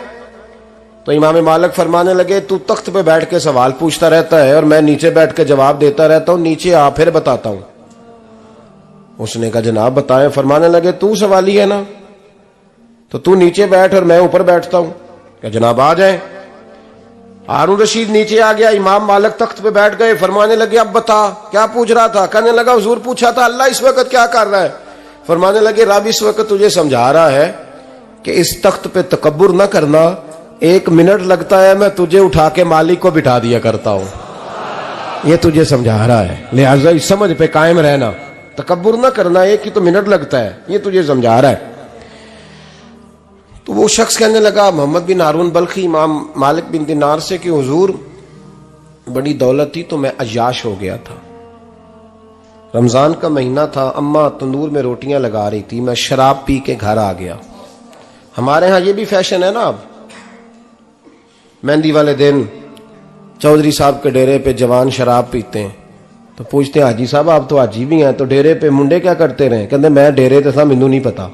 तो इमाम मालिक फरमाने लगे तू तख्त पे बैठ के सवाल पूछता रहता है और मैं नीचे बैठ के जवाब देता रहता हूं, नीचे आ फिर बताता हूं। उसने कहा जनाब बताएं। फरमाने लगे तू सवाली है ना, तो तू नीचे बैठ और मैं ऊपर बैठता हूं। क्या जनाब आ जाए। हारून रशीद नीचे आ गया, इमाम मालिक तख्त पे बैठ गए। फरमाने लगे अब बता क्या पूछ रहा था। कहने लगा हुजूर पूछा था अल्लाह इस वक्त क्या कर रहा है। फरमाने लगे रब इस वक्त तुझे समझा रहा है कि इस तख्त पे तकब्बुर ना करना, 1 मिनट लगता है मैं तुझे उठा के मालिक को बिठा दिया करता हूं, ये तुझे समझा रहा है, लिहाजा इस समझ पे कायम रहना, तकब्बुर ना करना, 1 ही तो मिनट लगता है, ये तुझे समझा रहा है। तो वो शख्स कहने लगा मोहम्मद बिन हारून बल्खी इमाम मालिक बिन दिनार से कि हुजूर बड़ी दौलत थी तो मैं अय्याश हो गया था। रमजान का महीना था, अम्मा तंदूर में रोटियां लगा रही थी, मैं शराब पी के घर आ गया। हमारे यहाँ ये भी फैशन है ना, अब मेहंदी वाले दिन चौधरी साहब के डेरे पे जवान शराब पीते हैं तो पूछते हैं हाजी साहब आप तो हाजी भी हैं, तो डेरे पे मुंडे क्या करते रहे। कहते मैं डेरे तो था मैनू नहीं पता,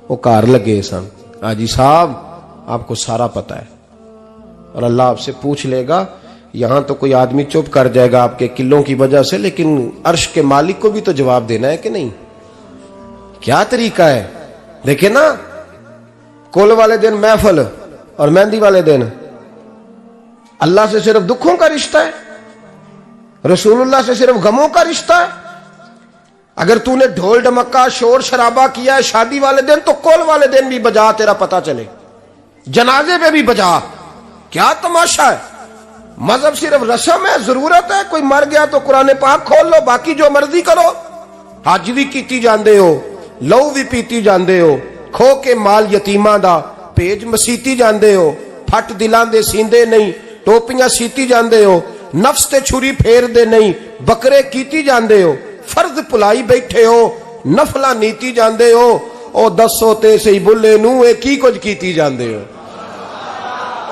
वो कार लगे सन। हाजी साहब आपको सारा पता है और अल्लाह आपसे पूछ लेगा। यहां तो कोई आदमी चुप कर जाएगा आपके किलों की वजह से, लेकिन अर्श के मालिक को भी तो जवाब देना है कि नहीं। क्या तरीका है देखे ना, कुल वाले दिन महफिल और मेहंदी वाले दिन अल्लाह से सिर्फ दुखों का रिश्ता है, रसूलुल्लाह से सिर्फ गमों का रिश्ता है। अगर तूने ढोल ढमक्का शोर शराबा किया है शादी वाले दिन तो कुल वाले दिन भी बजा, तेरा पता चले, जनाजे पे भी बजा। क्या तमाशा है। मजहब सिर्फ रस्म है, जरूरत है, कोई मर गया तो कुरान पाक खोल लो, बाकी जो मर्जी करो। हज भी कीती जांदे हो, लहू भी पीती जांदे हो, खो के माल यतीमां दा भेज मसीती जांदे हो, फट दिलां दे सींदे नहीं, टोपियां सीती जांदे हो, नफ्स ते छुरी फेर दे नहीं, बकरे कीती जांदे हो, फर्ज भुलाई बैठे हो, नफला नीति जांदे हो। ओ दसो ते सही बुल्ले नू ए की कुछ कीती जांदे हो,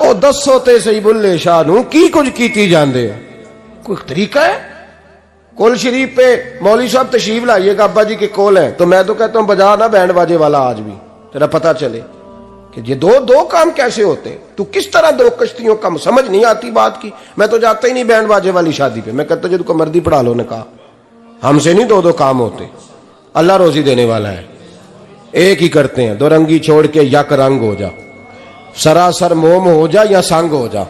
ओ दसो ते सही बुल्ले शाह नू की कुछ कीती जांदे हो। कोई तरीका है? कोल शरीफ पे मौलवी साहब तशरीफ लाइएगा, अब्बा जी के कोल है, तो मैं तो कहता हूं बजा ना बैंड बाजे वाला आज भी, तेरा पता चले कि ये दो काम कैसे होते। तू किस तरह दो कश्तियों का, समझ नहीं आती बात की। मैं तो जाता ही नहीं बैंड बाजे वाली शादी पे, मैं कहता जो मर्दी पढ़ा लो ने कहा, हमसे नहीं दो काम होते। अल्लाह रोजी देने वाला है, एक ही करते हैं, दो रंगी छोड़ के यक रंग हो जा, सरासर मोम हो जा या संग हो जा,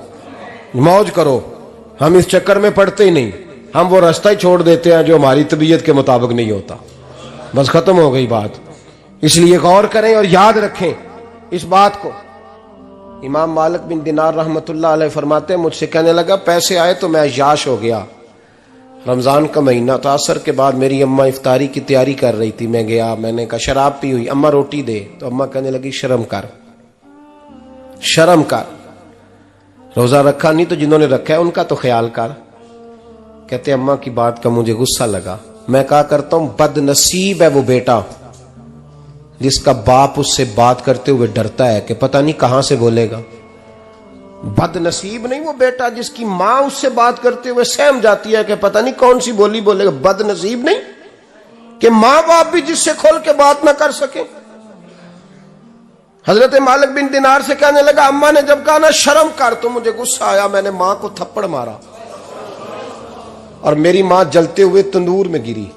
मौज करो। हम इस चक्कर में पड़ते ही नहीं, हम वो रास्ता ही छोड़ देते हैं जो हमारी तबीयत के मुताबिक नहीं होता, बस खत्म हो गई बात। इसलिए गौर करें और याद रखें इस बात को। इमाम मालिक बिन दिनार रहमतुल्लाह अलैह फरमाते हैं, मुझसे कहने लगा पैसे आए तो मैं याश हो गया। रमजान का महीना था, असर के बाद मेरी अम्मा इफ्तारी की तैयारी कर रही थी, मैं गया, मैंने कहा शराब पी हुई, अम्मा रोटी दे, तो अम्मा कहने लगी शर्म कर, शर्म कर, रोजा रखा नहीं तो जिन्होंने रखा है उनका तो ख्याल कर। कहते अम्मा की बात का मुझे गुस्सा लगा। मैं कहा करता हूं बदनसीब है वो बेटा जिसका बाप उससे बात करते हुए डरता है कि पता नहीं कहां से बोलेगा। बदनसीब नहीं वो बेटा जिसकी मां उससे बात करते हुए सहम जाती है कि पता नहीं कौन सी बोली बोलेगा। बदनसीब नहीं कि मां बाप भी जिससे खोल के बात ना कर सके। हजरत मालिक बिन दिनार से कहने लगा, अम्मा ने जब कहा ना शर्म कर, तो मुझे गुस्सा आया, मैंने मां को थप्पड़ मारा और मेरी मां जलते हुए तंदूर में गिरी।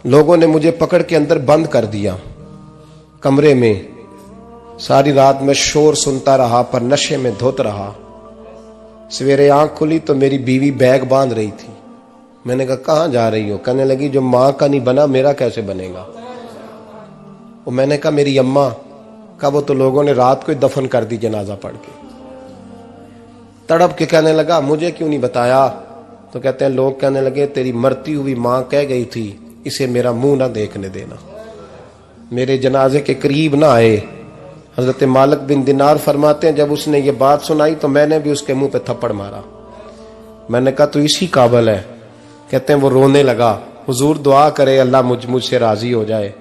लोगों ने मुझे पकड़ के अंदर बंद कर दिया कमरे में। सारी रात मैं शोर सुनता रहा पर नशे में धुत रहा। सवेरे आंख खुली तो मेरी बीवी बैग बांध रही थी। मैंने कहा कहां जा रही हो? कहने लगी जो मां का नहीं बना मेरा कैसे बनेगा। वो मैंने कहा मेरी अम्मा का, वो तो लोगों ने रात को ही दफन कर दी जनाजा पढ़ के। तड़प के कहने लगा मुझे क्यों नहीं बताया? तो कहते हैं लोग कहने लगे तेरी मरती हुई मां कह गई थी इसे मेरा मुंह ना देखने देना, मेरे जनाजे के करीब ना आए। हजरत मालिक बिन दिनार फरमाते हैं जब उसने ये बात सुनाई तो मैंने भी उसके मुंह पे थप्पड़ मारा। मैंने कहा तू इसी काबिल है। कहते हैं वो रोने लगा, हुजूर दुआ करे अल्लाह मुझसे राजी हो जाए।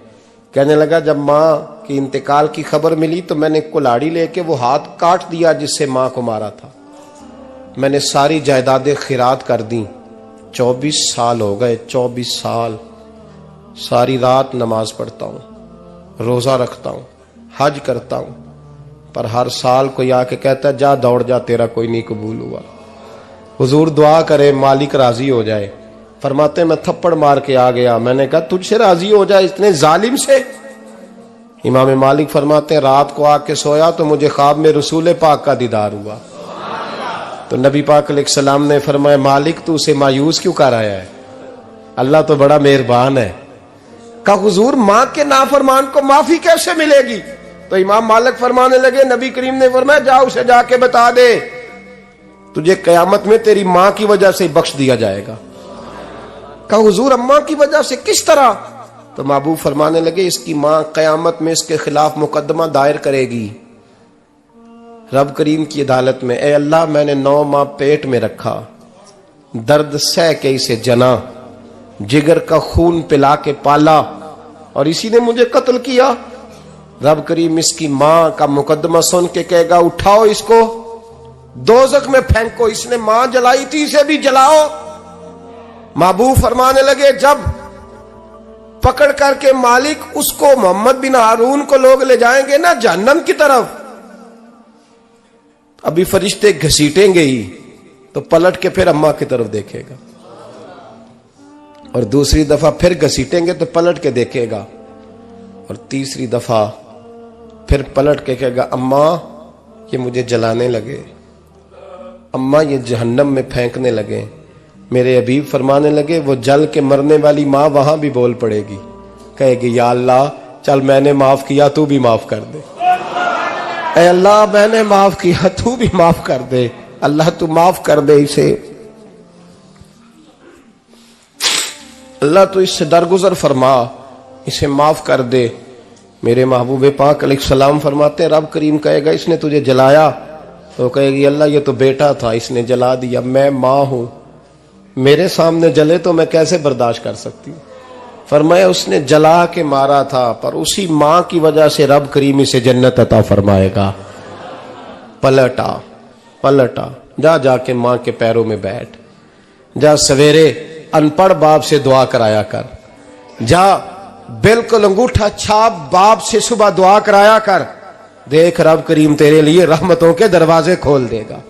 कहने लगा जब मां की इंतकाल की खबर मिली तो मैंने कुल्हाड़ी लेके वो हाथ काट दिया जिससे मां को मारा था। मैंने सारी जायदादें खिरात कर दी। 24 साल हो गए, 24 साल। सारी रात नमाज पढ़ता हूं, रोजा रखता हूं, हज करता हूं, पर हर साल कोई आके कहता जा दौड़ जा तेरा कोई नहीं कबूल हुआ। हुजूर दुआ करे मालिक राजी हो जाए। फरमाते मैं थप्पड़ मार के आ गया। मैंने कहा तुझसे राजी हो जाए इतने जालिम से? इमाम मालिक फरमाते रात को आके सोया तो मुझे ख्वाब में रसूल पाक का दीदार हुआ। तो नबी पाक अलैहिस्सलाम ने फरमाया मालिक तू उसे मायूस क्यों कर आया है? अल्लाह तो बड़ा मेहरबान है। कहा हुजूर मां के नाफरमान को माफी कैसे मिलेगी? तो इमाम मालिक फरमाने लगे नबी करीम ने फरमाया जा उसे जाके बता दे तुझे कयामत में तेरी मां की वजह से बख्श दिया जाएगा। कहा हुजूर अम्मा की वजह से किस तरह? तो महबूब फरमाने लगे इसकी मां कयामत में इसके खिलाफ मुकदमा दायर करेगी रब करीम की अदालत में। ए अल्लाह मैंने 9 माह पेट में रखा, दर्द सह के इसे जना, जिगर का खून पिला के पाला और इसी ने मुझे कत्ल किया। रब करीम इसकी मां का मुकदमा सुन के कहेगा उठाओ इसको दोज़ख में फेंको, इसने मां जलाई थी इसे भी जलाओ। महबूब फरमाने लगे जब पकड़ करके मालिक उसको मोहम्मद बिन हारून को लोग ले जाएंगे ना जहन्नम की तरफ, अभी फरिश्ते घसीटेंगे ही तो पलट के फिर अम्मा की तरफ देखेगा और दूसरी दफा फिर घसीटेंगे तो पलट के देखेगा और तीसरी दफा फिर पलट के कहेगा अम्मा ये मुझे जलाने लगे, अम्मा ये जहन्नम में फेंकने लगे। मेरे हबीब फरमाने लगे वो जल के मरने वाली मां वहां भी बोल पड़ेगी, कहेगी या अल्लाह चल मैंने माफ किया तू भी माफ कर दे। ऐ अल्लाह मैंने माफ किया तू भी माफ कर दे, अल्लाह तू माफ कर दे इसे, अल्लाह तू इससे दरगुजर फरमा, इसे माफ कर दे। मेरे महबूब पाक अलैहिस्सलाम फरमाते हैं रब करीम कहेगा इसने तुझे जलाया, तो कहेगी अल्लाह ये तो बेटा था इसने जला दिया, मैं मां हूं, मेरे सामने जले तो मैं कैसे बर्दाश्त कर सकती हूं। फरमाया उसने जला के मारा था, पर उसी मां की वजह से रब करीम इसे जन्नत अता फरमाएगा। पलटा पलटा, जा जाके मां के पैरों में बैठ, जा सवेरे अनपढ़ बाप से दुआ कराया कर, जा बिल्कुल अंगूठा छाप बाप से सुबह दुआ कराया कर, देख रब करीम तेरे लिए रहमतों के दरवाजे खोल देगा।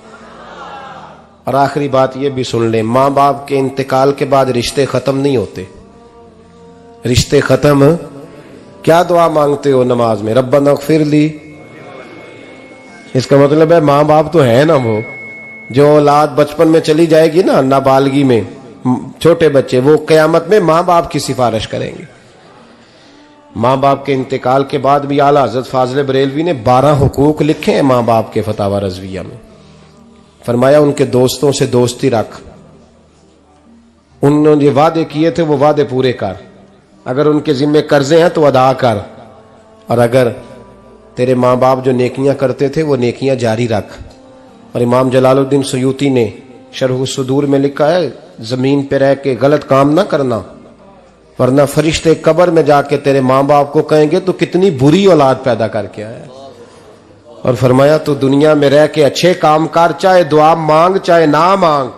और आखिरी बात ये भी सुन ले, मां बाप के इंतकाल के बाद रिश्ते खत्म नहीं होते। रिश्ते खत्म, क्या दुआ मांगते हो नमाज में? रब्बना इग़फिर ली। इसका मतलब है मां बाप तो है ना, वो जो औलाद बचपन में चली जाएगी ना, नाबालगी में, छोटे बच्चे, वो कयामत में मां बाप की सिफारिश करेंगे। मां बाप के इंतकाल के बाद भी आला हज़रत फाज़िल बरेलवी ने 12 हुकूक लिखे हैं मां बाप के फतावा रज़विया में। फरमाया उनके दोस्तों से दोस्ती रख, उन्होंने जो वादे किए थे वो वादे पूरे कर, अगर उनके जिम्मे कर्जे हैं तो अदा कर, और अगर तेरे माँ बाप जो नेकियां करते थे वो नेकियां जारी रख। और इमाम जलालुद्दीन सुयूती ने शरह सुदूर में लिखा है, जमीन पे रह के गलत काम ना करना, वरना फरिश्ते कब्र में जाके तेरे माँ बाप को कहेंगे तो कितनी बुरी औलाद पैदा करके आया। और फरमाया तो दुनिया में रह के अच्छे काम कर, चाहे दुआ मांग चाहे ना मांग,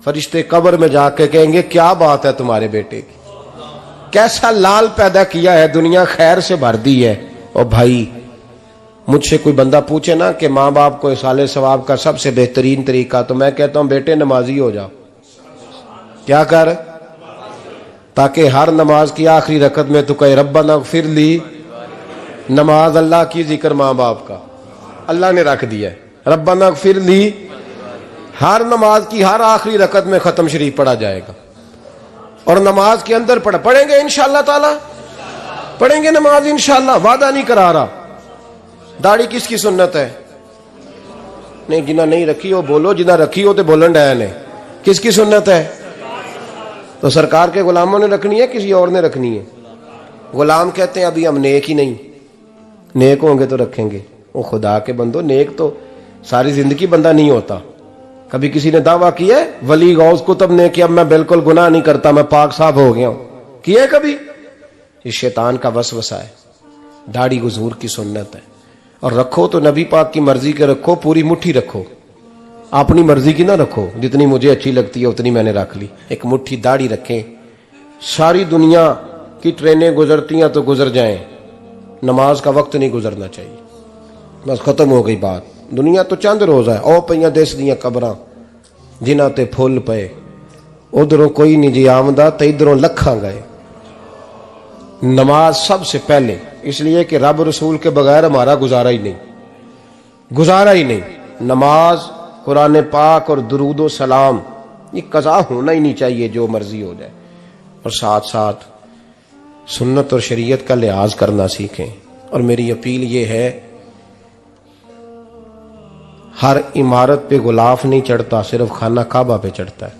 फरिश्ते कब्र में जाके कहेंगे क्या बात है तुम्हारे बेटे की, कैसा लाल पैदा किया है, दुनिया खैर से भर दी है। और भाई मुझसे कोई बंदा पूछे ना कि माँ बाप को इसाले सवाब का सबसे बेहतरीन तरीका, तो मैं कहता हूं बेटे नमाजी हो जाओ। क्या कर, ताकि हर नमाज की आखिरी रकत में तू कहे रब्बना इग़फिर ली। नमाज अल्लाह की, जिक्र माँ बाप का अल्लाह ने रख दिया है। रब्बना इग़फिर ली हर नमाज की हर आखिरी रकत में खत्म शरीफ पढ़ा जाएगा। और नमाज के अंदर पढ़ेंगे इंशाअल्लाह ताला, पढ़ेंगे नमाज इंशाअल्लाह, वादा नहीं करा रहा। दाढ़ी किसकी सुन्नत है? नहीं, जिन्ना नहीं रखी हो बोलो, जिन्ना रखी हो तो बोलन डाया ने। किसकी सुन्नत है? तो सरकार के गुलामों ने रखनी है, किसी और ने रखनी है? गुलाम कहते हैं अभी हम नेक ही नहीं, नेक होंगे तो रखेंगे। वो खुदा के बंदो, नेक तो सारी जिंदगी बंदा नहीं होता। कभी किसी ने दावा किया है वली गौस कुतुब ने कि अब मैं बिल्कुल गुनाह नहीं करता, मैं पाक साफ हो गया हूं? किया है कभी? ये शैतान का वसवसा है। दाढ़ी हुजूर की सुन्नत है, और रखो तो नबी पाक की मर्जी के रखो, पूरी मुट्ठी रखो, अपनी मर्जी की ना रखो। जितनी मुझे अच्छी लगती है उतनी मैंने रख ली। एक मुट्ठी दाढ़ी रखें। सारी दुनिया की ट्रेनें गुजरती हैं तो गुजर जाएं, नमाज का वक्त नहीं गुजरना चाहिए। बस खत्म हो गई बात। दुनिया तो चंद रोज है, ओ पईयां देश दियां कबरां जिन्हां ते फुल पे, उधरों कोई नहीं जी आमदा ते इधरों लखां गए। नमाज सबसे पहले, इसलिए कि रब रसूल के बगैर हमारा गुजारा ही नहीं, गुजारा ही नहीं। नमाज, कुरान पाक और दुरूद सलाम, ये कज़ा होना ही नहीं चाहिए, जो मर्जी हो जाए। और साथ साथ सुन्नत और शरीयत का लिहाज करना सीखें। और मेरी अपील ये है, हर इमारत पे गुलाफ नहीं चढ़ता, सिर्फ खाना काबा पे चढ़ता है।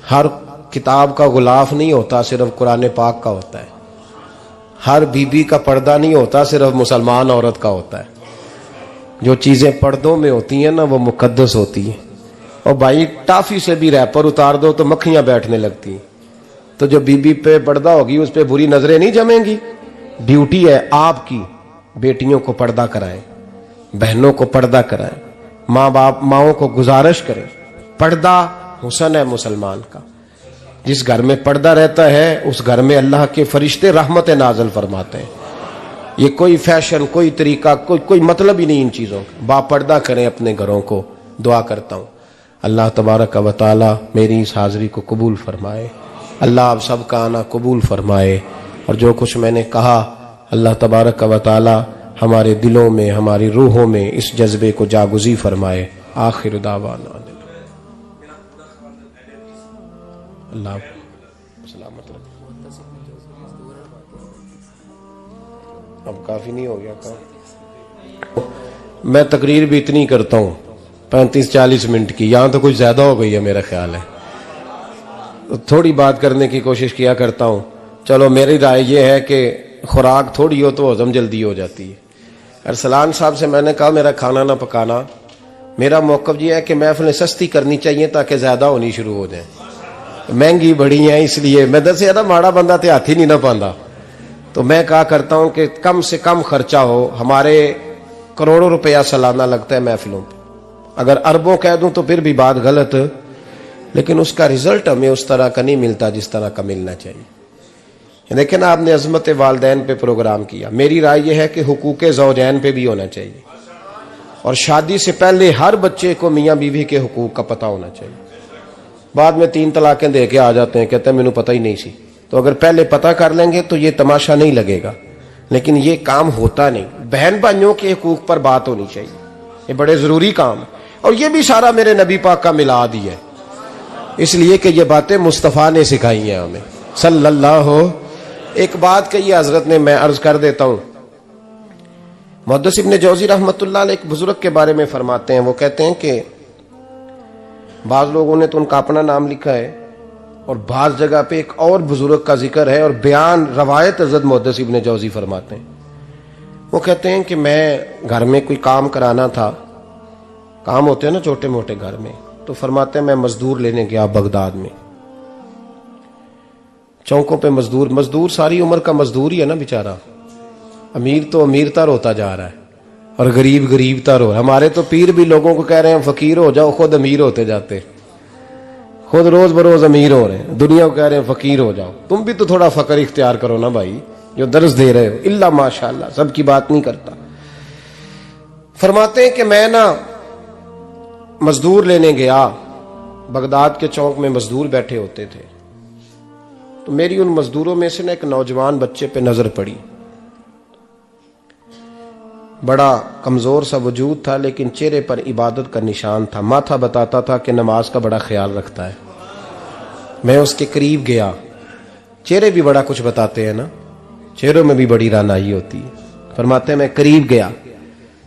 हर किताब का गुलाफ नहीं होता, सिर्फ कुरान पाक का होता है। हर बीबी का पर्दा नहीं होता, सिर्फ मुसलमान औरत का होता है। जो चीजें पर्दों में होती हैं ना, वो मुकद्दस होती हैं। और भाई टाफी से भी रैपर उतार दो तो मक्खियां बैठने लगती हैं। तो जो बीबी पे पर्दा होगी उस पे बुरी नजरें नहीं जमेंगी। ड्यूटी है आपकी, बेटियों को पर्दा कराएं, बहनों को पर्दा कराएं, माँ बाप माओं को गुजारिश करें। पर्दा हुस्न है मुसलमान का। जिस घर में पर्दा रहता है उस घर में अल्लाह के फरिश्ते रहमत नाज़िल फरमाते हैं। ये कोई फैशन, कोई तरीका, कोई मतलब ही नहीं इन चीज़ों का। बापर्दा करें अपने घरों को। दुआ करता हूँ अल्लाह तबारक व तआला मेरी इस हाज़िरी को कबूल फरमाए। अल्लाह आप सबका आना कबूल फरमाए। और जो कुछ मैंने कहा अल्लाह तबारक व तआला हमारे दिलों में, हमारी रूहों में इस जज्बे को जागुज़ी फरमाए। आखिर दावाना अल्लाह सलामत रखे। अब काफी नहीं हो गया काम? मैं तकरीर भी इतनी करता हूँ 35-40 मिनट की, यहां तो कुछ ज्यादा हो गई है मेरा ख्याल है। तो थोड़ी बात करने की कोशिश किया करता हूँ। चलो मेरी राय ये है कि खुराक थोड़ी हो तो हजम जल्दी हो जाती है। अरसलान साहब से मैंने कहा मेरा खाना ना पकाना। मेरा मौक़िफ़ ये है कि महफ़िलें सस्ती करनी चाहिए ताकि ज्यादा होनी शुरू हो जाए। महंगी बड़ी है, इसलिए मैं दसिया था माड़ा बंदा तो हाथ ही नहीं ना पाता। तो मैं कहा करता हूं कि कम से कम खर्चा हो। हमारे करोड़ों रुपया सालाना लगता है महफिलों पर, अगर अरबों कह दूं तो फिर भी बात गलत, लेकिन उसका रिजल्ट हमें उस तरह का नहीं मिलता जिस तरह का मिलना चाहिए। देखें ना, आपने अजमत वालदैन पे प्रोग्राम किया। मेरी राय यह है कि हुकूक ज़ौजैन पे भी होना चाहिए, और शादी से पहले हर बच्चे को मियाँ बीवी के हुकूक का पता होना चाहिए। बाद में 3 तलाकें दे के आ जाते हैं, कहते हैं मैंने पता ही नहीं सी। तो अगर पहले पता कर लेंगे तो ये तमाशा नहीं लगेगा, लेकिन ये काम होता नहीं। बहन भाइयों के हुकूक पर बात होनी चाहिए, ये बड़े जरूरी काम है। और ये भी सारा मेरे नबी पाक का मिलाद ही है, इसलिए कि ये बातें मुस्तफ़ा ने सिखाई हैं हमें सल्लल्लाहु। एक बात कही हजरत ने, मैं अर्ज कर देता हूं। मुहद्दिस इब्न जौज़ी रहमतुल्लाह अलैह एक बुजुर्ग के बारे में फरमाते हैं, वो कहते हैं कि बाज लोगों ने तो उनका अपना नाम लिखा है और बाज जगह पे एक और बुजुर्ग का जिक्र है, और बयान रवायत हज़रत मुहद्दिस इब्न जौज़ी फरमाते हैं। वो कहते हैं कि मैं घर में कोई काम कराना था, काम होते हैं ना छोटे मोटे घर में, तो फरमाते हैं मैं मजदूर लेने गया बगदाद में। चौकों पे मजदूर सारी उम्र का मजदूर ही है ना बेचारा। अमीर तो अमीरतर होता जा रहा है और गरीब गरीबतर हो। हमारे तो पीर भी लोगों को कह रहे हैं फकीर हो जाओ, खुद अमीर होते जाते, खुद रोज बरोज अमीर हो रहे हैं। दुनिया को कह रहे हैं फकीर हो जाओ। तुम भी तो थोड़ा फकर इख्तियार करो ना भाई, जो दर्ज दे रहे हो। इल्ला माशाअल्लाह, सबकी बात नहीं करता। फरमाते हैं कि मैं ना मजदूर लेने गया, बगदाद के चौक में मजदूर बैठे होते थे, तो मेरी उन मजदूरों में से ना एक नौजवान बच्चे पे नजर पड़ी। बड़ा कमजोर सा वजूद था, लेकिन चेहरे पर इबादत का निशान था। माथा बताता था कि नमाज का बड़ा ख्याल रखता है। मैं उसके करीब गया। चेहरे भी बड़ा कुछ बताते हैं ना, चेहरों में भी बड़ी रानाई होती है। फरमाते हैं मैं करीब गया,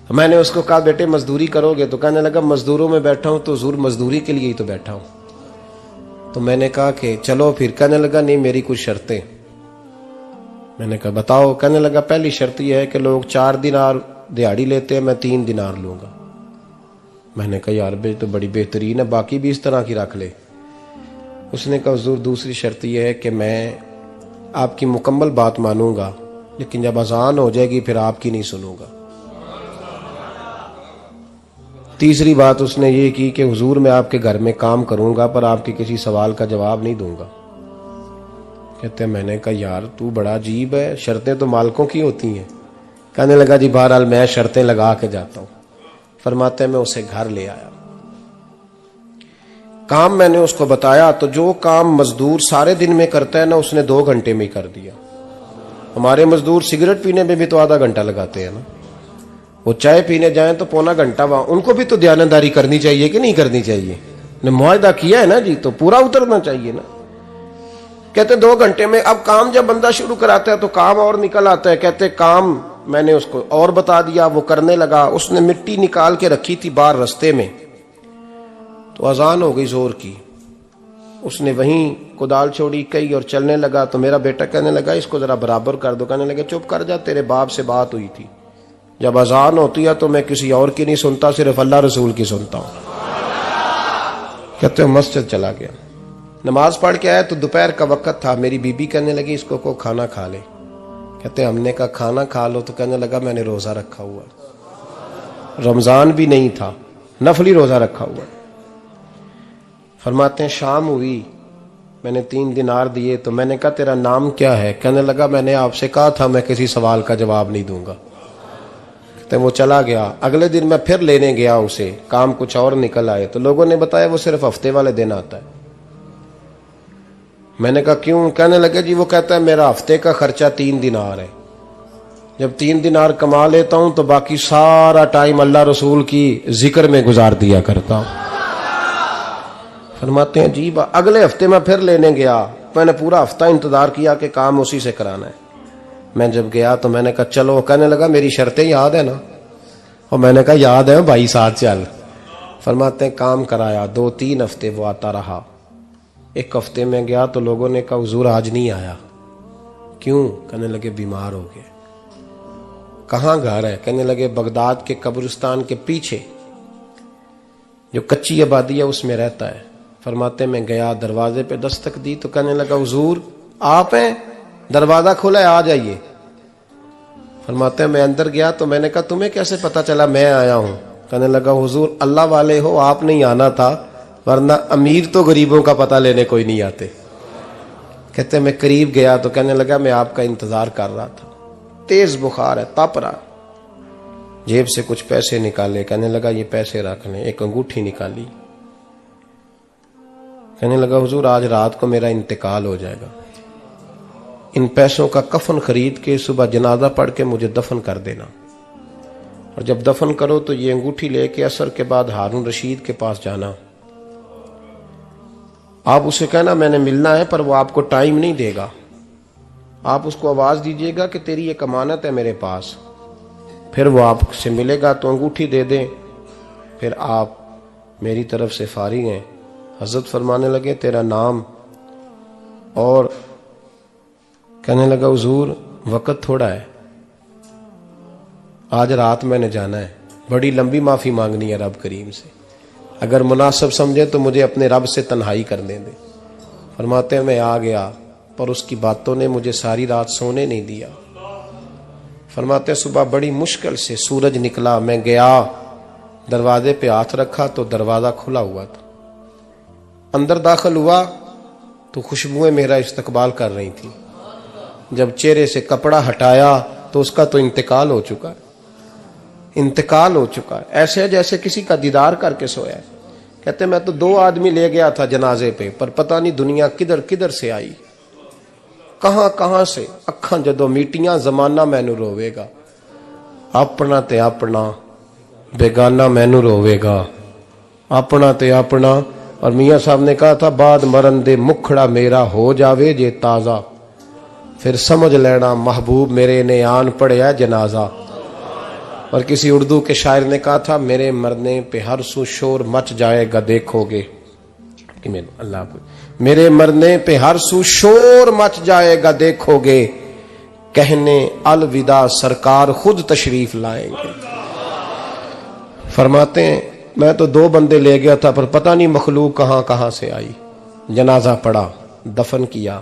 मैंने उसको कहा बेटे मजदूरी करोगे? तो कहने लगा मजदूरों में बैठा हूं तो जरूर मजदूरी के लिए ही तो बैठा हूं। तो मैंने कहा कि चलो फिर। कहने लगा नहीं मेरी कुछ शर्तें। मैंने कहा बताओ? कहने लगा पहली शर्त यह है कि लोग 4 दिनार दिहाड़ी लेते हैं, मैं 3 दिनार लूंगा। मैंने कहा यार बे तो बड़ी बेहतरीन है, बाकी भी इस तरह की रख ले। उसने कहा हुजूर दूसरी शर्त यह है कि मैं आपकी मुकम्मल बात मानूंगा, लेकिन जब अजान हो जाएगी फिर आपकी नहीं सुनूंगा। तीसरी बात उसने ये की कि हुजूर मैं आपके घर में काम करूंगा पर आपके किसी सवाल का जवाब नहीं दूंगा। कहते हैं मैंने कहा यार तू बड़ा अजीब है, शर्तें तो मालिकों की होती हैं। कहने लगा जी बहरहाल मैं शर्तें लगा के जाता हूं। फरमाते हैं मैं उसे घर ले आया, काम मैंने उसको बताया, तो जो काम मजदूर सारे दिन में करता है ना उसने 2 घंटे में ही कर दिया। हमारे मजदूर सिगरेट पीने में भी तो आधा घंटा लगाते हैं ना, वो चाय पीने जाएं तो पौना घंटा वहां। उनको भी तो दयानतदारी करनी चाहिए कि नहीं करनी चाहिए? ने मुआहदा किया है ना जी, तो पूरा उतरना चाहिए ना। कहते 2 घंटे में। अब काम जब बंदा शुरू कराता है तो काम और निकल आता है। कहते काम मैंने उसको और बता दिया, वो करने लगा। उसने मिट्टी निकाल के रखी थी बाहर रास्ते में, तो अजान हो गई जोर की। उसने वहीं कुदाल छोड़ी कई और चलने लगा। तो मेरा बेटा कहने लगा इसको जरा बराबर कर दो। कहने लगे चुप कर जा, तेरे बाप से बात हुई थी, जब अजान होती है तो मैं किसी और की नहीं सुनता, सिर्फ अल्लाह रसूल की सुनता हूं। कहते हो मस्जिद चला गया, नमाज पढ़ के आया तो दोपहर का वक्त था। मेरी बीबी कहने लगी इसको को खाना खा ले। कहते हमने कहा खाना खा लो, तो कहने लगा मैंने रोजा रखा हुआ, रमजान भी नहीं था, नफली रोजा रखा हुआ। फरमाते हैं शाम हुई, मैंने 3 दिनार दिए, तो मैंने कहा तेरा नाम क्या है? कहने लगा मैंने आपसे कहा था मैं किसी सवाल का जवाब नहीं दूंगा। तो वो चला गया। अगले दिन मैं फिर लेने गया उसे, काम कुछ और निकल आए, तो लोगों ने बताया वो सिर्फ हफ्ते वाले दिन आता है। मैंने कहा क्यों? कहने लगे जी वो कहता है मेरा हफ्ते का खर्चा 3 दिनार है, जब 3 दिनार कमा लेता हूं तो बाकी सारा टाइम अल्लाह रसूल की जिक्र में गुजार दिया करता हूं। फरमाते हैं जी अगले हफ्ते मैं फिर लेने गया, मैंने पूरा हफ्ता इंतजार किया कि काम उसी से कराना है। मैं जब गया तो मैंने कहा चलो। कहने लगा मेरी शर्तें याद है ना? और मैंने कहा याद है भाई साथ चल। फरमाते हैं काम कराया, 2-3 हफ्ते वो आता रहा। एक हफ्ते में गया तो लोगों ने कहा हुजूर आज नहीं आया। क्यों? कहने लगे बीमार हो गए। कहाँ घर है? कहने लगे बगदाद के कब्रिस्तान के पीछे जो कच्ची आबादी है उसमें रहता है। फरमाते मैं गया, दरवाजे पे दस्तक दी तो कहने लगा हुजूर आप हैं, दरवाजा खुला है, आ जाइए। फरमाते मैं अंदर गया तो मैंने कहा तुम्हें कैसे पता चला मैं आया हूं? कहने लगा हुजूर अल्लाह वाले हो, आप नहीं आना था, वरना अमीर तो गरीबों का पता लेने कोई नहीं आते। कहते मैं करीब गया तो कहने लगा मैं आपका इंतजार कर रहा था, तेज बुखार है, तप रहा। जेब से कुछ पैसे निकाले, कहने लगा ये पैसे रख लें। एक अंगूठी निकाली, कहने लगा हुजूर आज रात को मेरा इंतकाल हो जाएगा, इन पैसों का कफन खरीद के सुबह जनाजा पढ़ के मुझे दफन कर देना, और जब दफन करो तो ये अंगूठी लेके असर के बाद हारून रशीद के पास जाना, आप उसे कहना मैंने मिलना है पर वो आपको टाइम नहीं देगा, आप उसको आवाज दीजिएगा कि तेरी एक अमानत है मेरे पास, फिर वो आपसे मिलेगा तो अंगूठी दे दें, फिर आप मेरी तरफ से फारिग हैं। हजरत फरमाने लगे तेरा नाम? और कहने लगा हुजूर वक्त थोड़ा है, आज रात मैंने जाना है, बड़ी लंबी माफी मांगनी है रब करीम से, अगर मुनासिब समझे तो मुझे अपने रब से तन्हाई करने दे। फरमाते हैं मैं आ गया पर उसकी बातों ने मुझे सारी रात सोने नहीं दिया। फरमाते हैं सुबह बड़ी मुश्किल से सूरज निकला, मैं गया दरवाजे पे हाथ रखा तो दरवाजा खुला हुआ था, अंदर दाखिल हुआ तो खुशबुएं मेरा इस्तकबाल कर रही थी, जब चेहरे से कपड़ा हटाया तो उसका तो इंतकाल हो चुका है, इंतकाल हो चुका है, ऐसे जैसे किसी का दीदार करके सोया है। कहते मैं तो 2 आदमी ले गया था जनाजे पे, पर पता नहीं दुनिया किधर किधर से आई, कहां कहां से। अखां जदों मीटियां जमाना मैनू रोवेगा, अपना ते अपना बेगाना मैनू रोवेगा, अपना ते अपना। और मियां साहब ने कहा था बाद मरन दे मुखड़ा मेरा हो जावे जे ताजा, फिर समझ लेना महबूब मेरे ने आन पड़िया जनाजा। और किसी उर्दू के शायर ने कहा था मेरे मरने पे हर सू शोर मच जाएगा देखोगे, कि अल्लाह को मेरे मरने पे हर सू शोर मच जाएगा देखोगे, कहने अलविदा सरकार खुद तशरीफ लाएंगे। फरमाते हैं मैं तो 2 बंदे ले गया था पर पता नहीं मखलूक कहां कहां से आई। जनाजा पड़ा, दफन किया।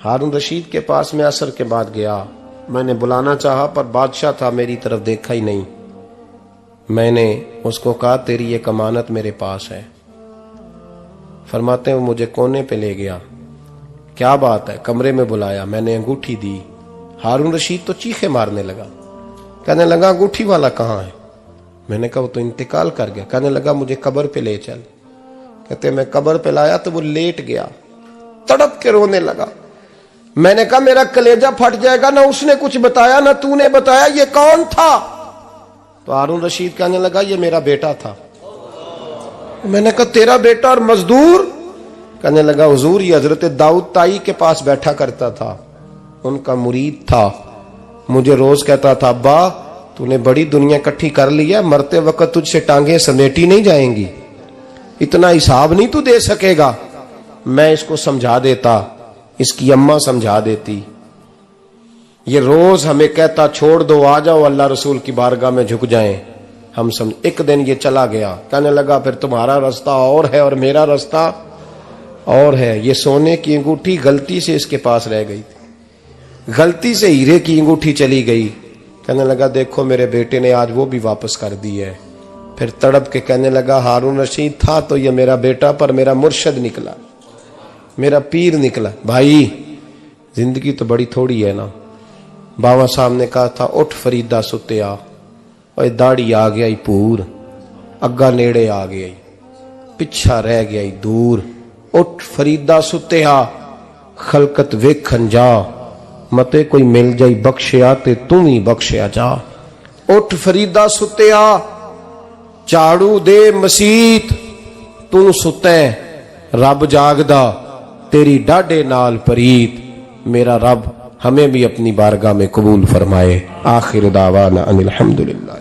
हारून रशीद के पास में असर के बाद गया, मैंने बुलाना चाहा पर बादशाह था, मेरी तरफ देखा ही नहीं। मैंने उसको कहा तेरी एक अमानत मेरे पास है। फरमाते हैं वो मुझे कोने पे ले गया, क्या बात है, कमरे में बुलाया, मैंने अंगूठी दी। हारून रशीद तो चीखे मारने लगा, कहने लगा अंगूठी वाला कहाँ है? मैंने कहा वो तो इंतकाल कर गया। कहने लगा मुझे कब्र पे ले चल। कहते मैं कब्र पे लाया तो वो लेट गया, तड़प के रोने लगा। मैंने कहा मेरा कलेजा फट जाएगा, ना उसने कुछ बताया ना तूने बताया, ये कौन था? तो हारून रशीद कहने लगा ये मेरा बेटा था। मैंने कहा तेरा बेटा और मजदूर? कहने लगा हुजूर ये हजरत दाऊद ताई के पास बैठा करता था, उनका मुरीद था, मुझे रोज कहता था अब्बा तूने बड़ी दुनिया इकट्ठी कर ली है, मरते वक्त तुझसे टांगे समेटी नहीं जाएंगी, इतना हिसाब नहीं तू दे सकेगा। मैं इसको समझा देता, इसकी अम्मा समझा देती। ये रोज हमें कहता छोड़ दो आ जाओ अल्लाह रसूल की बारगाह में झुक जाएं, हम समझ। एक दिन ये चला गया, कहने लगा फिर तुम्हारा रास्ता और है और मेरा रास्ता और है। ये सोने की अंगूठी गलती से इसके पास रह गई थी, गलती से हीरे की अंगूठी चली गई। कहने लगा देखो मेरे बेटे ने आज वो भी वापस कर दी है। फिर तड़प के कहने लगा हारून रशीद था तो ये मेरा बेटा, पर मेरा मुर्शद निकला, मेरा पीर निकला। भाई जिंदगी तो बड़ी थोड़ी है ना। बाबा साहब ने कहा था उठ फरीदा सुत्या, और दाढ़ी आ गया ही पूर, अग्गा नेड़े आ गया ही, पिछा रह गया ही दूर। उठ फरीदा सुत्या खलकत वेखन जा, मते कोई मिल जाई बख्शिया ते तू ही बख्शिया जा। उठ फरीदा सुत्या झाड़ू दे मसीत, तू सुते रब जागदा तेरी डाडे नाल परीत। मेरा रब हमें भी अपनी बारगाह में कबूल फरमाए। आखिर दावाना अनिल हम्दुलिल्लाह।